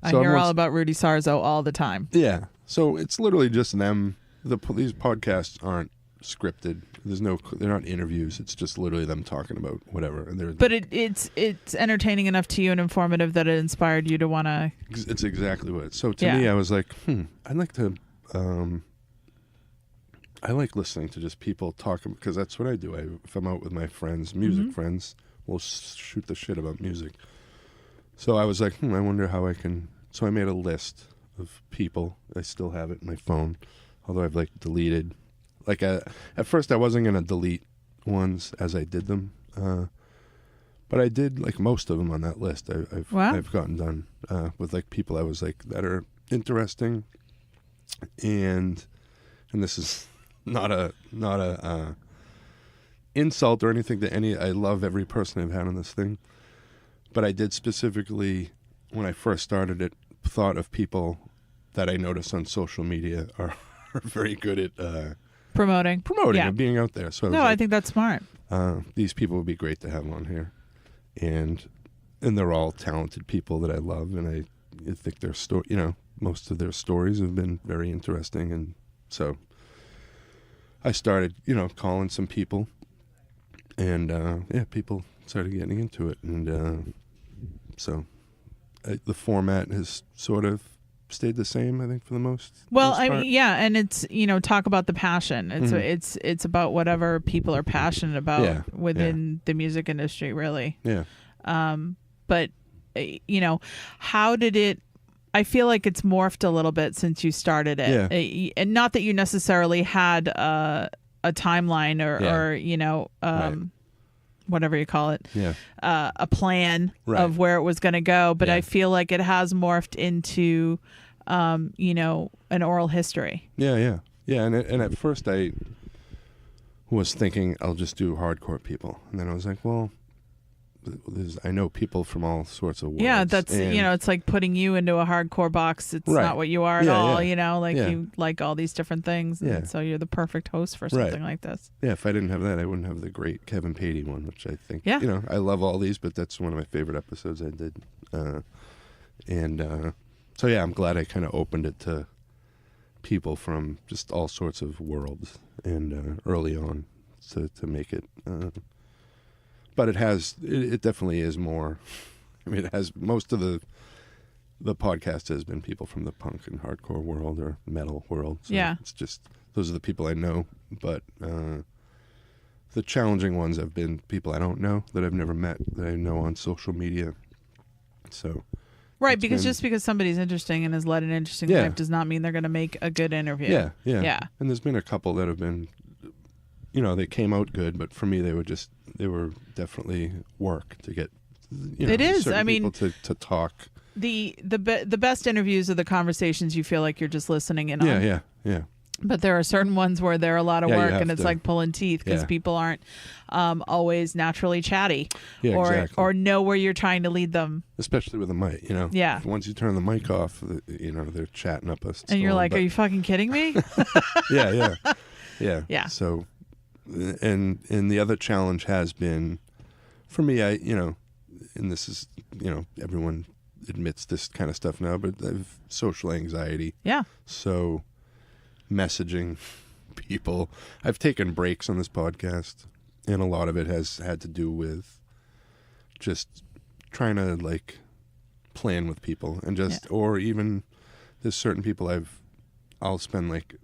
I hear all about Rudy Sarzo all the time.
Yeah. So it's literally just them. These podcasts aren't scripted. They're not interviews. It's just literally them talking about whatever. And
but it's entertaining enough to you and informative that it inspired you to want to.
It's exactly what. So to me, I was like, I'd like to. I like listening to just people talking because that's what I do. If I'm out with my friends, music friends, we'll shoot the shit about music. So I was like, I wonder how I can. So I made a list of people. I still have it in my phone, although I've like deleted. Like at first, I wasn't gonna delete ones as I did them, but I did like most of them on that list. I've gotten done with like people I was like that are interesting, and this is not a insult or anything to any. I love every person I've had on this thing, but I did specifically when I first started it thought of people that I noticed on social media are very good at
promoting
and being out there. So
I think that's smart.
These people would be great to have on here, and they're all talented people that I love, and I think their story, most of their stories have been very interesting, and so I started, calling some people, and people started getting into it, and so the format has sort of stayed the same, I think, for the most.
Well,
most
I
part.
mean, yeah, and it's talk about the passion. It's about whatever people are passionate about within the music industry, really.
Yeah.
But how did it? I feel like it's morphed a little bit since you started it.
Yeah.
And not that you necessarily had a timeline or
Right.
whatever you call it, a plan
Right.
of where it was going to go. But I feel like it has morphed into, an oral history.
Yeah. And at first I was thinking I'll just do hardcore people, and then I was like, well, I know people from all sorts of worlds.
Yeah, that's it's like putting you into a hardcore box. It's not what you are at all. You like all these different things, and so you're the perfect host for something like this.
Yeah, if I didn't have that, I wouldn't have the great Kevin Patey one, which I think I love all these, but that's one of my favorite episodes I did. So I'm glad I kind of opened it to people from just all sorts of worlds, and early on to make it. But it definitely is more. I mean, it has most of the podcast has been people from the punk and hardcore world or metal world. So it's just those are the people I know. But the challenging ones have been people I don't know that I've never met that I know on social media. So
right, because just because somebody's interesting and has led an interesting life does not mean they're going to make a good interview.
Yeah. And there's been a couple that have been. They came out good, but for me, they were definitely work to get.
It is. I mean,
people to talk.
The best interviews are the conversations you feel like you're just listening in on.
Yeah.
But there are certain ones where they're a lot of work, and it's like pulling teeth because people aren't always naturally chatty, or know where you're trying to lead them.
Especially with a mic,
Yeah.
Once you turn the mic off, they're chatting up us.
And you're like, "Are you fucking kidding me?"
Yeah. So. And the other challenge has been, for me, and this is, everyone admits this kind of stuff now, but I have social anxiety.
Yeah.
So messaging people, I've taken breaks on this podcast, and a lot of it has had to do with just trying to like plan with people and or even there's certain people I'll spend like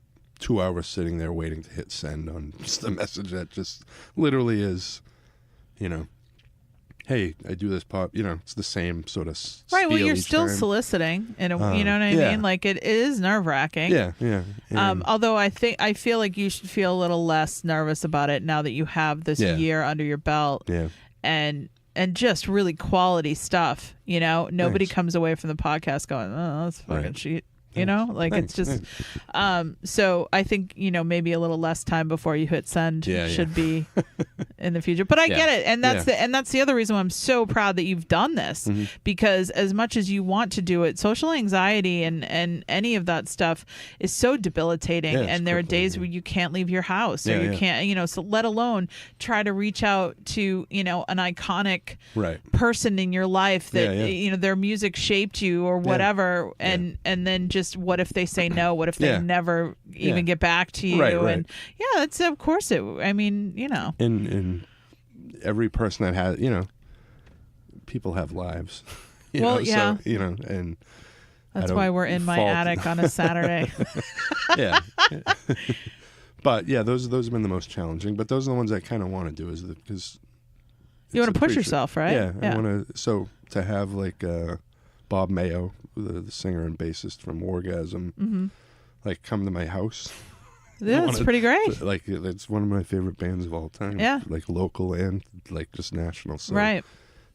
2 hours sitting there waiting to hit send on just a message that just literally is, hey, I do this pop, it's the same sort of
right. Well, you're still
time.
Soliciting, you know what I mean? Like it is nerve wracking.
Yeah.
Although I feel like you should feel a little less nervous about it now that you have this year under your belt.
Yeah.
And just really quality stuff. Nobody
Thanks.
comes away from the podcast going, "Oh, that's fucking shit." It's just so I think maybe a little less time before you hit send should be in the future, but I get it, and that's the other reason why I'm so proud that you've done this, because as much as you want to do it, social anxiety and any of that stuff is so debilitating, and there are days where you can't leave your house or you can't so let alone try to reach out to an iconic person in your life that their music shaped you or whatever, and then just what if they say no? What if they never even get back to you.
Right.
And yeah, that's of course it. I mean, you know.
And every person that has, you know, people have lives. You
well,
know,
yeah.
So, you know, and
that's why we're in my attic on a Saturday.
Yeah. But yeah, those have been the most challenging. But those are the ones I kind of want to do, is because
you want to push yourself, right?
Yeah. I want to. So to have like Bob Mayo, the singer and bassist from Orgasm, like come to my house.
Yeah, it's pretty great.
Like it's one of my favorite bands of all time.
Yeah.
Like local and like just national. So
right.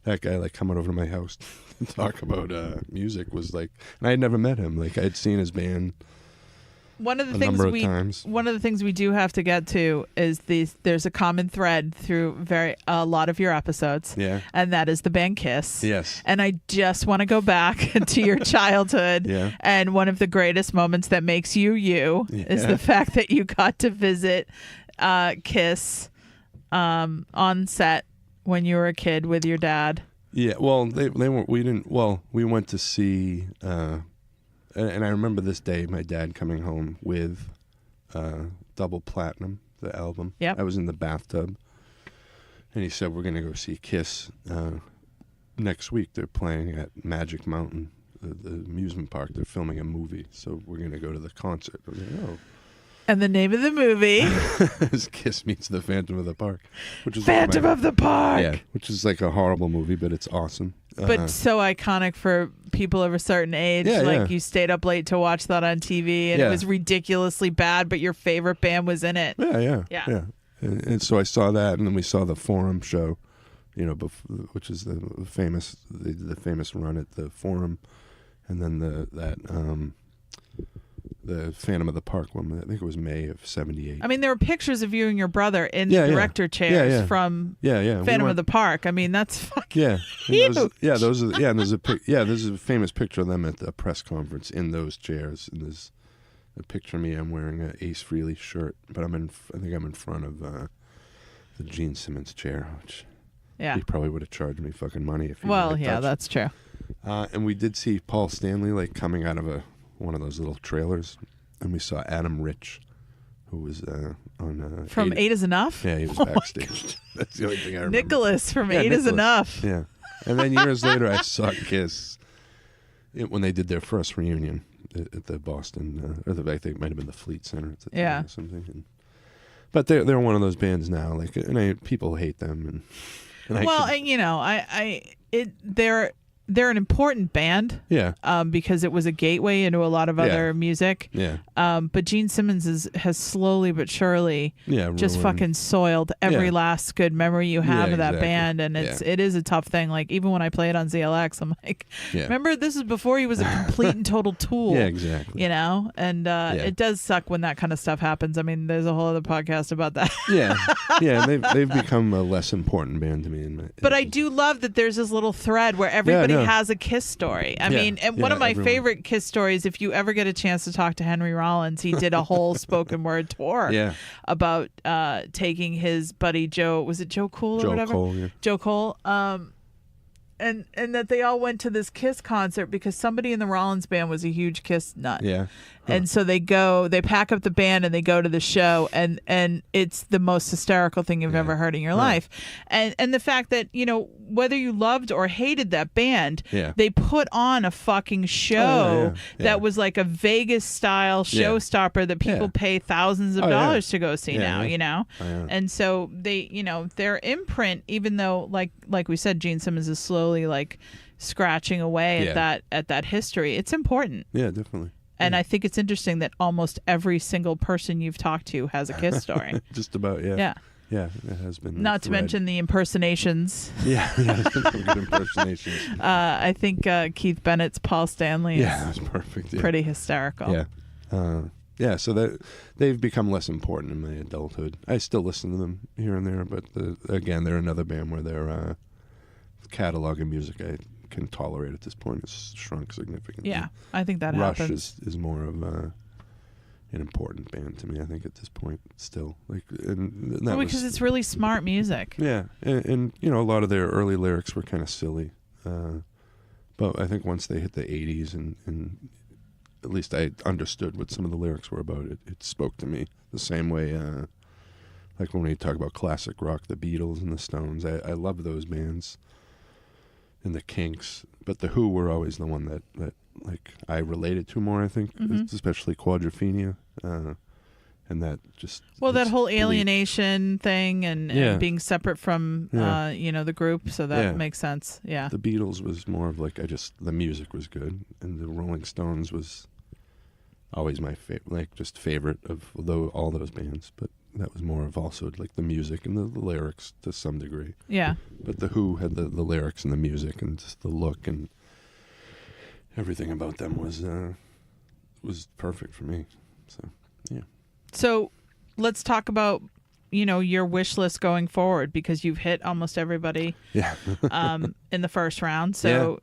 That guy like coming over to my house to talk about music was like, and I had never met him. Like I had seen his band.
One of the things we do have to get to is there's a common thread through a lot of your episodes.
Yeah.
And that is the band Kiss.
Yes.
And I just want to go back to your childhood.
Yeah.
And one of the greatest moments that makes you is the fact that you got to visit Kiss on set when you were a kid with your dad. Yeah.
Well, they weren't. We didn't. Well, we went to see. And I remember this day, my dad coming home with Double Platinum, the album.
Yep.
I was in the bathtub, and he said, we're going to go see Kiss next week. They're playing at Magic Mountain, the amusement park. They're filming a movie, so we're going to go to the concert. I was like, oh.
And the name of the movie
is Kiss Meets the Phantom of the Park. Which is
Phantom of the Park!
Yeah, which is like a horrible movie, but it's awesome.
But so iconic for people of a certain age. You stayed up late to watch that on TV, and it was ridiculously bad, but your favorite band was in it.
Yeah. And so I saw that, and then we saw the Forum show, you know, which is the famous run at the Forum, and then the Phantom of the Park one. I think it was May of '78.
I mean, there were pictures of you and your brother in the director chairs from Phantom of the Park. I mean, that's fucking huge.
Those are and there's a famous picture of them at the press conference in those chairs. And there's a picture of me. I'm wearing an Ace Frehley shirt, but I think I'm in front of the Gene Simmons chair, which he probably would have charged me fucking money if he
that's true.
And we did see Paul Stanley like coming out of one of those little trailers, and we saw Adam Rich, who was on
from Eight Is Enough.
Yeah, he was backstage. That's the only thing I remember.
Nicholas from Eight Is Enough.
Yeah, and then years later, I saw Kiss when they did their first reunion at the Boston, I think it might have been the Fleet Center at the time or something. But they're one of those bands now, like, and people hate them, they're an important band. Yeah.
Because it was a gateway into a lot of other music.
Yeah.
But Gene Simmons has slowly but surely just fucking soiled every last good memory you have of that band, and it is a tough thing. Like even when I play it on ZLX, I'm like, remember this is before he was a complete and total tool.
Yeah, exactly.
You know, and it does suck when that kind of stuff happens. I mean, there's a whole other podcast about that.
And they've become a less important band to me.
But I do love that there's this little thread where everybody has a Kiss story. I mean, and one of my favorite Kiss stories, if you ever get a chance to talk to Henry Rollins, he did a whole spoken word tour about taking his buddy Joe, was it Joe Cool or whatever? Joe Cole. And that they all went to this Kiss concert because somebody in the Rollins band was a huge Kiss nut. Yeah. And so they pack up the band and they go to the show, and it's the most hysterical thing you've ever heard in your life. And the fact that, you know, whether you loved or hated that band, they put on a fucking show that was like a Vegas style showstopper that people pay thousands of dollars to go see now, you know? And so they, you know, their imprint, even though like we said, Gene Simmons is slowly like scratching away at that history, it's important.
Yeah, definitely.
And I think it's interesting that almost every single person you've talked to has a Kiss story.
Just about, Yeah, it has been.
Not to mention the impersonations.
Good impersonations.
I think Keith Bennett's Paul Stanley is
that's perfect.
Pretty hysterical.
So they've become less important in my adulthood. I still listen to them here and there, but again, they're another band where their catalog of music I can tolerate at this point has shrunk significantly.
Yeah, I think that
Rush
happens.
is more of an important band to me, I think, at this point still. Because
it's really smart music.
Yeah, and you know, a lot of their early lyrics were kind of silly. But I think once they hit the 80s and at least I understood what some of the lyrics were about. It spoke to me the same way, like when we talk about classic rock, the Beatles and the Stones. I love those bands and the Kinks, but the Who were always the one that like I related to more, I think, especially Quadrophenia. And that just
that whole alienation thing and being separate from the group, so that makes sense. Yeah,
the Beatles was more of like the music was good, and the Rolling Stones was always my favorite of all those bands. But that was more of also like the music and the lyrics to some degree.
Yeah,
but the Who had the lyrics and the music and just the look and everything about them was perfect for me. So yeah.
So let's talk about, your wish list going forward, because you've hit almost everybody in the first round. So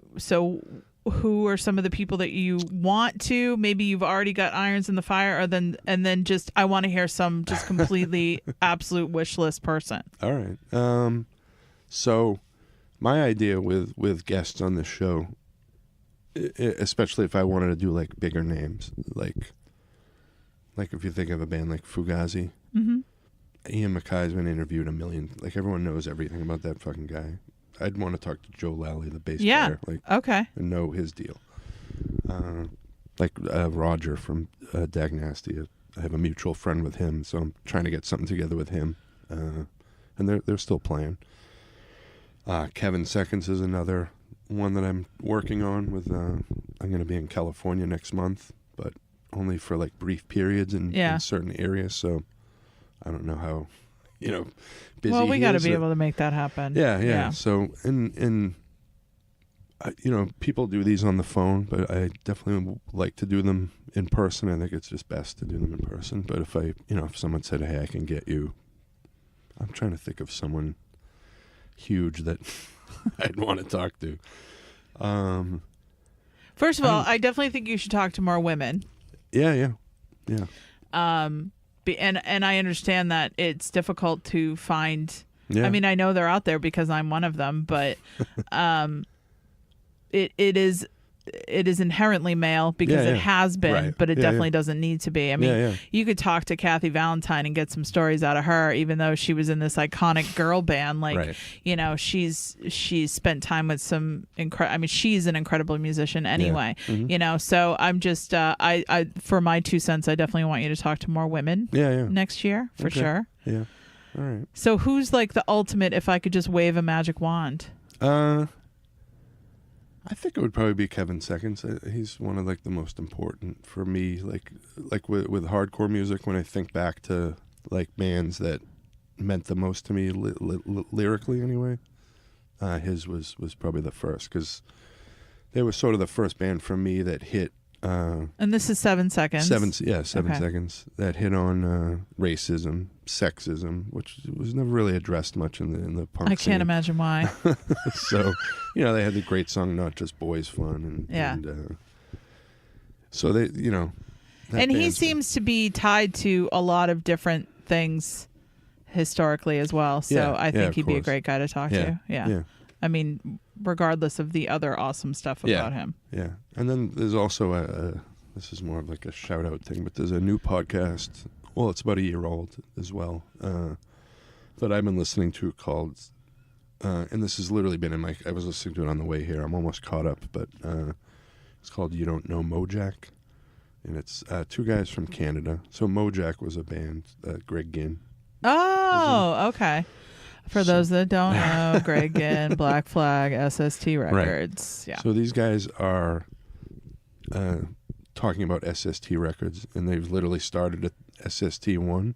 who are some of the people that you want to? Maybe you've already got irons in the fire, and then just I want to hear some just completely absolute wish list person.
All right. So my idea with guests on this show, especially if I wanted to do like bigger names, like if you think of a band like Fugazi, Ian MacKay's been interviewed a million. Like everyone knows everything about that fucking guy. I'd want to talk to Joe Lally, the bass player, and know his deal. Roger from Dag Nasty. I have a mutual friend with him, so I'm trying to get something together with him. And they're still playing. Kevin Seconds is another one that I'm working on with. I'm going to be in California next month, but only for like brief periods in certain areas, so I don't know how busy
well, we got to be able to make that happen.
Yeah. So and people do these on the phone, but I definitely like to do them in person. I think it's just best to do them in person. But if someone said, hey, I can get you, I'm trying to think of someone huge that I'd want to talk to.
First of all, I definitely think you should talk to more women.
Yeah.
And I understand that it's difficult to find. Yeah. I mean, I know they're out there because I'm one of them, but it is inherently male because it has been, but it definitely doesn't need to be. I mean, you could talk to Kathy Valentine and get some stories out of her, even though she was in this iconic girl band. Like, she's spent time with some she's an incredible musician anyway. So I'm just I for my 2 cents, I definitely want you to talk to more women. Next year for sure.
Yeah. All right.
So who's like the ultimate? If I could just wave a magic wand.
I think it would probably be Kevin Seconds. He's one of like the most important for me. Like with hardcore music, when I think back to like bands that meant the most to me lyrically, anyway, his was probably the first, because they were sort of the first band for me that hit.
And this is 7 Seconds.
7 Seconds that hit on racism, sexism, which was never really addressed much in the punk
scene. I can't imagine why.
So, they had the great song "Not Just Boys Fun," and so they,
and he seems to be tied to a lot of different things historically as well. So I think he'd be a great guy to talk to. Yeah. I mean, regardless of the other awesome stuff about him.
Yeah. And then there's also this is more of like a shout out thing, but there's a new podcast. Well, it's about a year old as well, that I've been listening to called, and this has literally been I was listening to it on the way here. I'm almost caught up, but it's called You Don't Know Mojack. And it's 2 guys from Canada. So Mojack was a band, Greg Ginn.
Oh, okay. For those that don't know, Greg Ginn, Black Flag, SST Records.
Right. Yeah. So these guys are talking about SST Records, and they've literally started at SST1,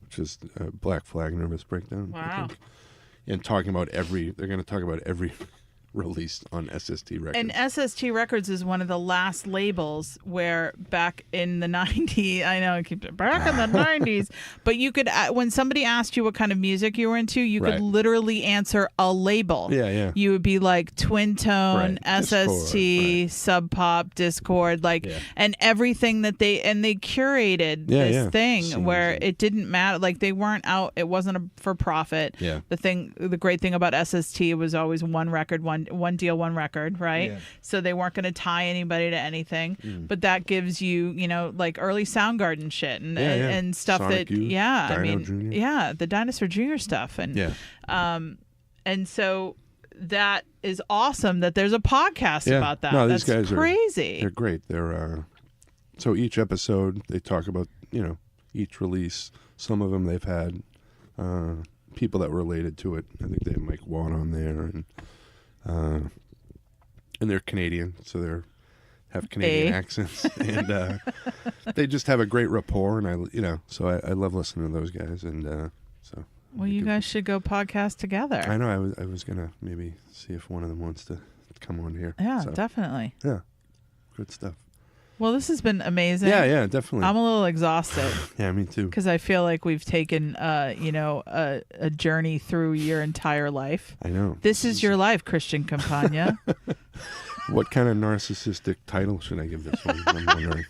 which is Black Flag Nervous Breakdown.
Wow.
And they're going to talk about every released on SST Records.
And SST Records is one of the last labels where back in the 90s, I know I keep back in the 90s, but you could, when somebody asked you what kind of music you were into, you could literally answer a label.
Yeah.
You would be like Twin Tone, SST, Sub Pop, Discord, and everything that they curated this thing where it didn't matter. Like they weren't out, it wasn't a for profit.
Yeah.
The great thing about SST was always one record, one one deal, one record, right?
Yeah.
So they weren't going to tie anybody to anything. But that gives you, like early Soundgarden shit and stuff
Sonic
that,
Youth, Dino Jr.
The Dinosaur Jr. stuff. And so that is awesome that there's a podcast about that.
No,
That's
these guys
crazy.
They're great. They're so each episode they talk about, each release. Some of them they've had people that were related to it. I think they have Mike Watt on there, and they're Canadian, so they have Canadian accents, and they just have a great rapport. And so I love listening to those guys, and so.
Well, you guys should go podcast together.
I know. I was gonna maybe see if one of them wants to come on here.
Yeah,
so,
definitely.
Yeah, good stuff.
Well, this has been amazing.
Yeah, definitely.
I'm a little exhausted.
Yeah, me too.
Because I feel like we've taken, a journey through your entire life.
I know.
This is your life, Christian Campagna.
What kind of narcissistic title should I give this one? I'm wondering.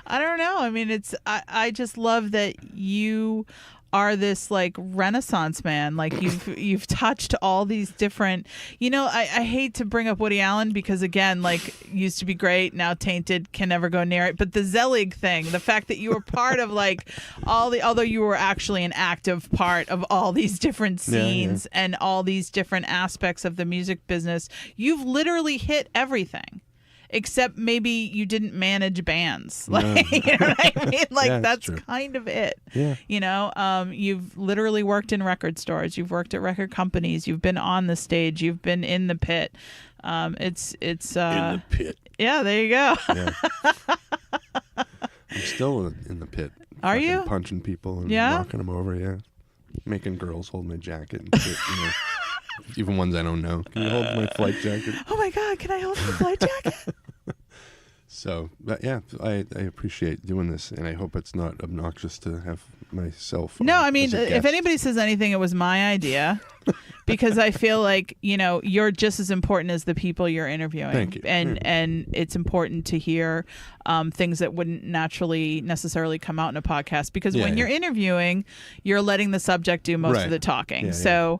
I don't know. I mean, I just love that you are this like Renaissance man. Like you've touched all these different, I hate to bring up Woody Allen because again, like used to be great, now tainted, can never go near it. But the Zelig thing, the fact that you were part of like although you were actually an active part of all these different scenes and all these different aspects of the music business, you've literally hit everything. Except maybe you didn't manage bands. Like, you know what I mean? Like, that's kind of it.
Yeah.
You've literally worked in record stores. You've worked at record companies. You've been on the stage. You've been in the pit. It's in
the pit.
Yeah, there you go.
Yeah. I'm still in the pit.
Are you?
Punching people and knocking them over, yeah. Making girls hold my jacket and shit, even ones I don't know. Can you hold my flight jacket?
Oh my God, can I hold your flight jacket?
So, but yeah, I appreciate doing this, and I hope it's not obnoxious to have myself.
No, I mean, if anybody says anything, it was my idea. Because I feel like, you're just as important as the people you're interviewing.
Thank you.
And it's important to hear things that wouldn't naturally necessarily come out in a podcast. Because when you're interviewing, you're letting the subject do most of the talking. So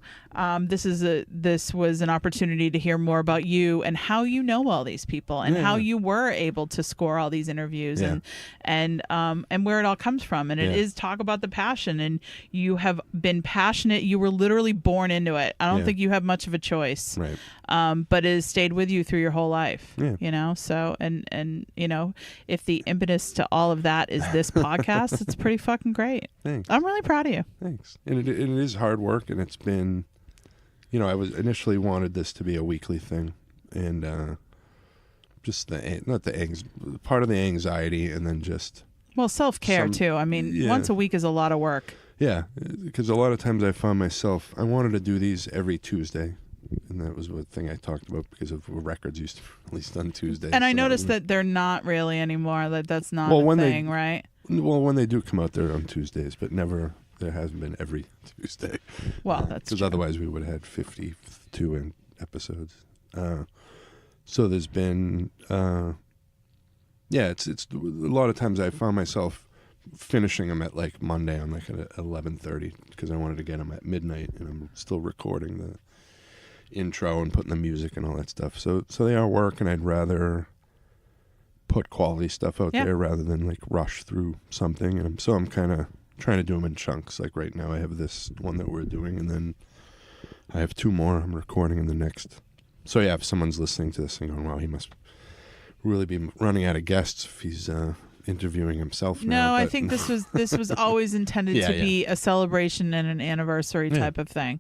this was an opportunity to hear more about you and how you know all these people and how you were able to score all these interviews and where it all comes from. And it is talk about the passion. And you have been passionate. You were literally born into it. I don't think you have much of a choice, but it has stayed with you through your whole life. So and if the impetus to all of that is this podcast, it's pretty fucking great.
Thanks.
I'm really proud of you.
Thanks. And it is hard work, and it's been, I was initially wanted this to be a weekly thing, and just part of the anxiety, and then just
self-care too. I mean, once a week is a lot of work.
Yeah, because a lot of times I found myself, I wanted to do these every Tuesday, and that was one thing I talked about because of records used to be released on Tuesday.
And I noticed that they're not really anymore. That's not a thing, right?
Well, when they do come out, they're on Tuesdays, but never, there hasn't been every Tuesday.
Well, that's
because otherwise we would have had 52 episodes. So there's been, it's a lot of times I found myself finishing them at like Monday on like at 11:30 because I wanted to get them at midnight, and I'm still recording the intro and putting the music and all that stuff. So they are work, and I'd rather put quality stuff out there rather than like rush through something. And I'm kind of trying to do them in chunks. Like right now I have this one that we're doing, and then I have 2 more I'm recording in the next. So if someone's listening to this and going, wow, he must really be running out of guests if he's interviewing himself now.
No, I think this was always intended to be a celebration and an anniversary type of thing.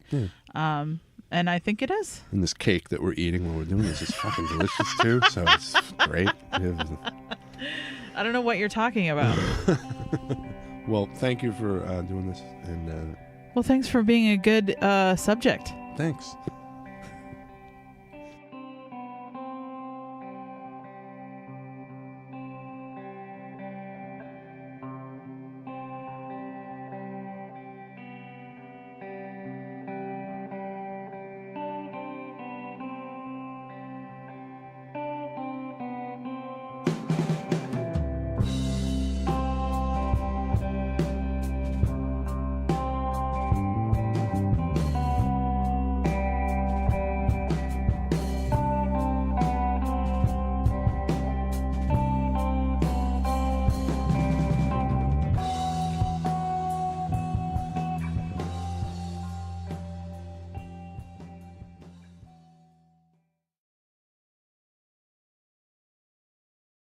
And I think it is.
And this cake that we're eating while we're doing this is fucking delicious too, so it's great.
I don't know what you're talking about.
Well, thank you for doing this, and
well, thanks for being a good subject.
Thanks.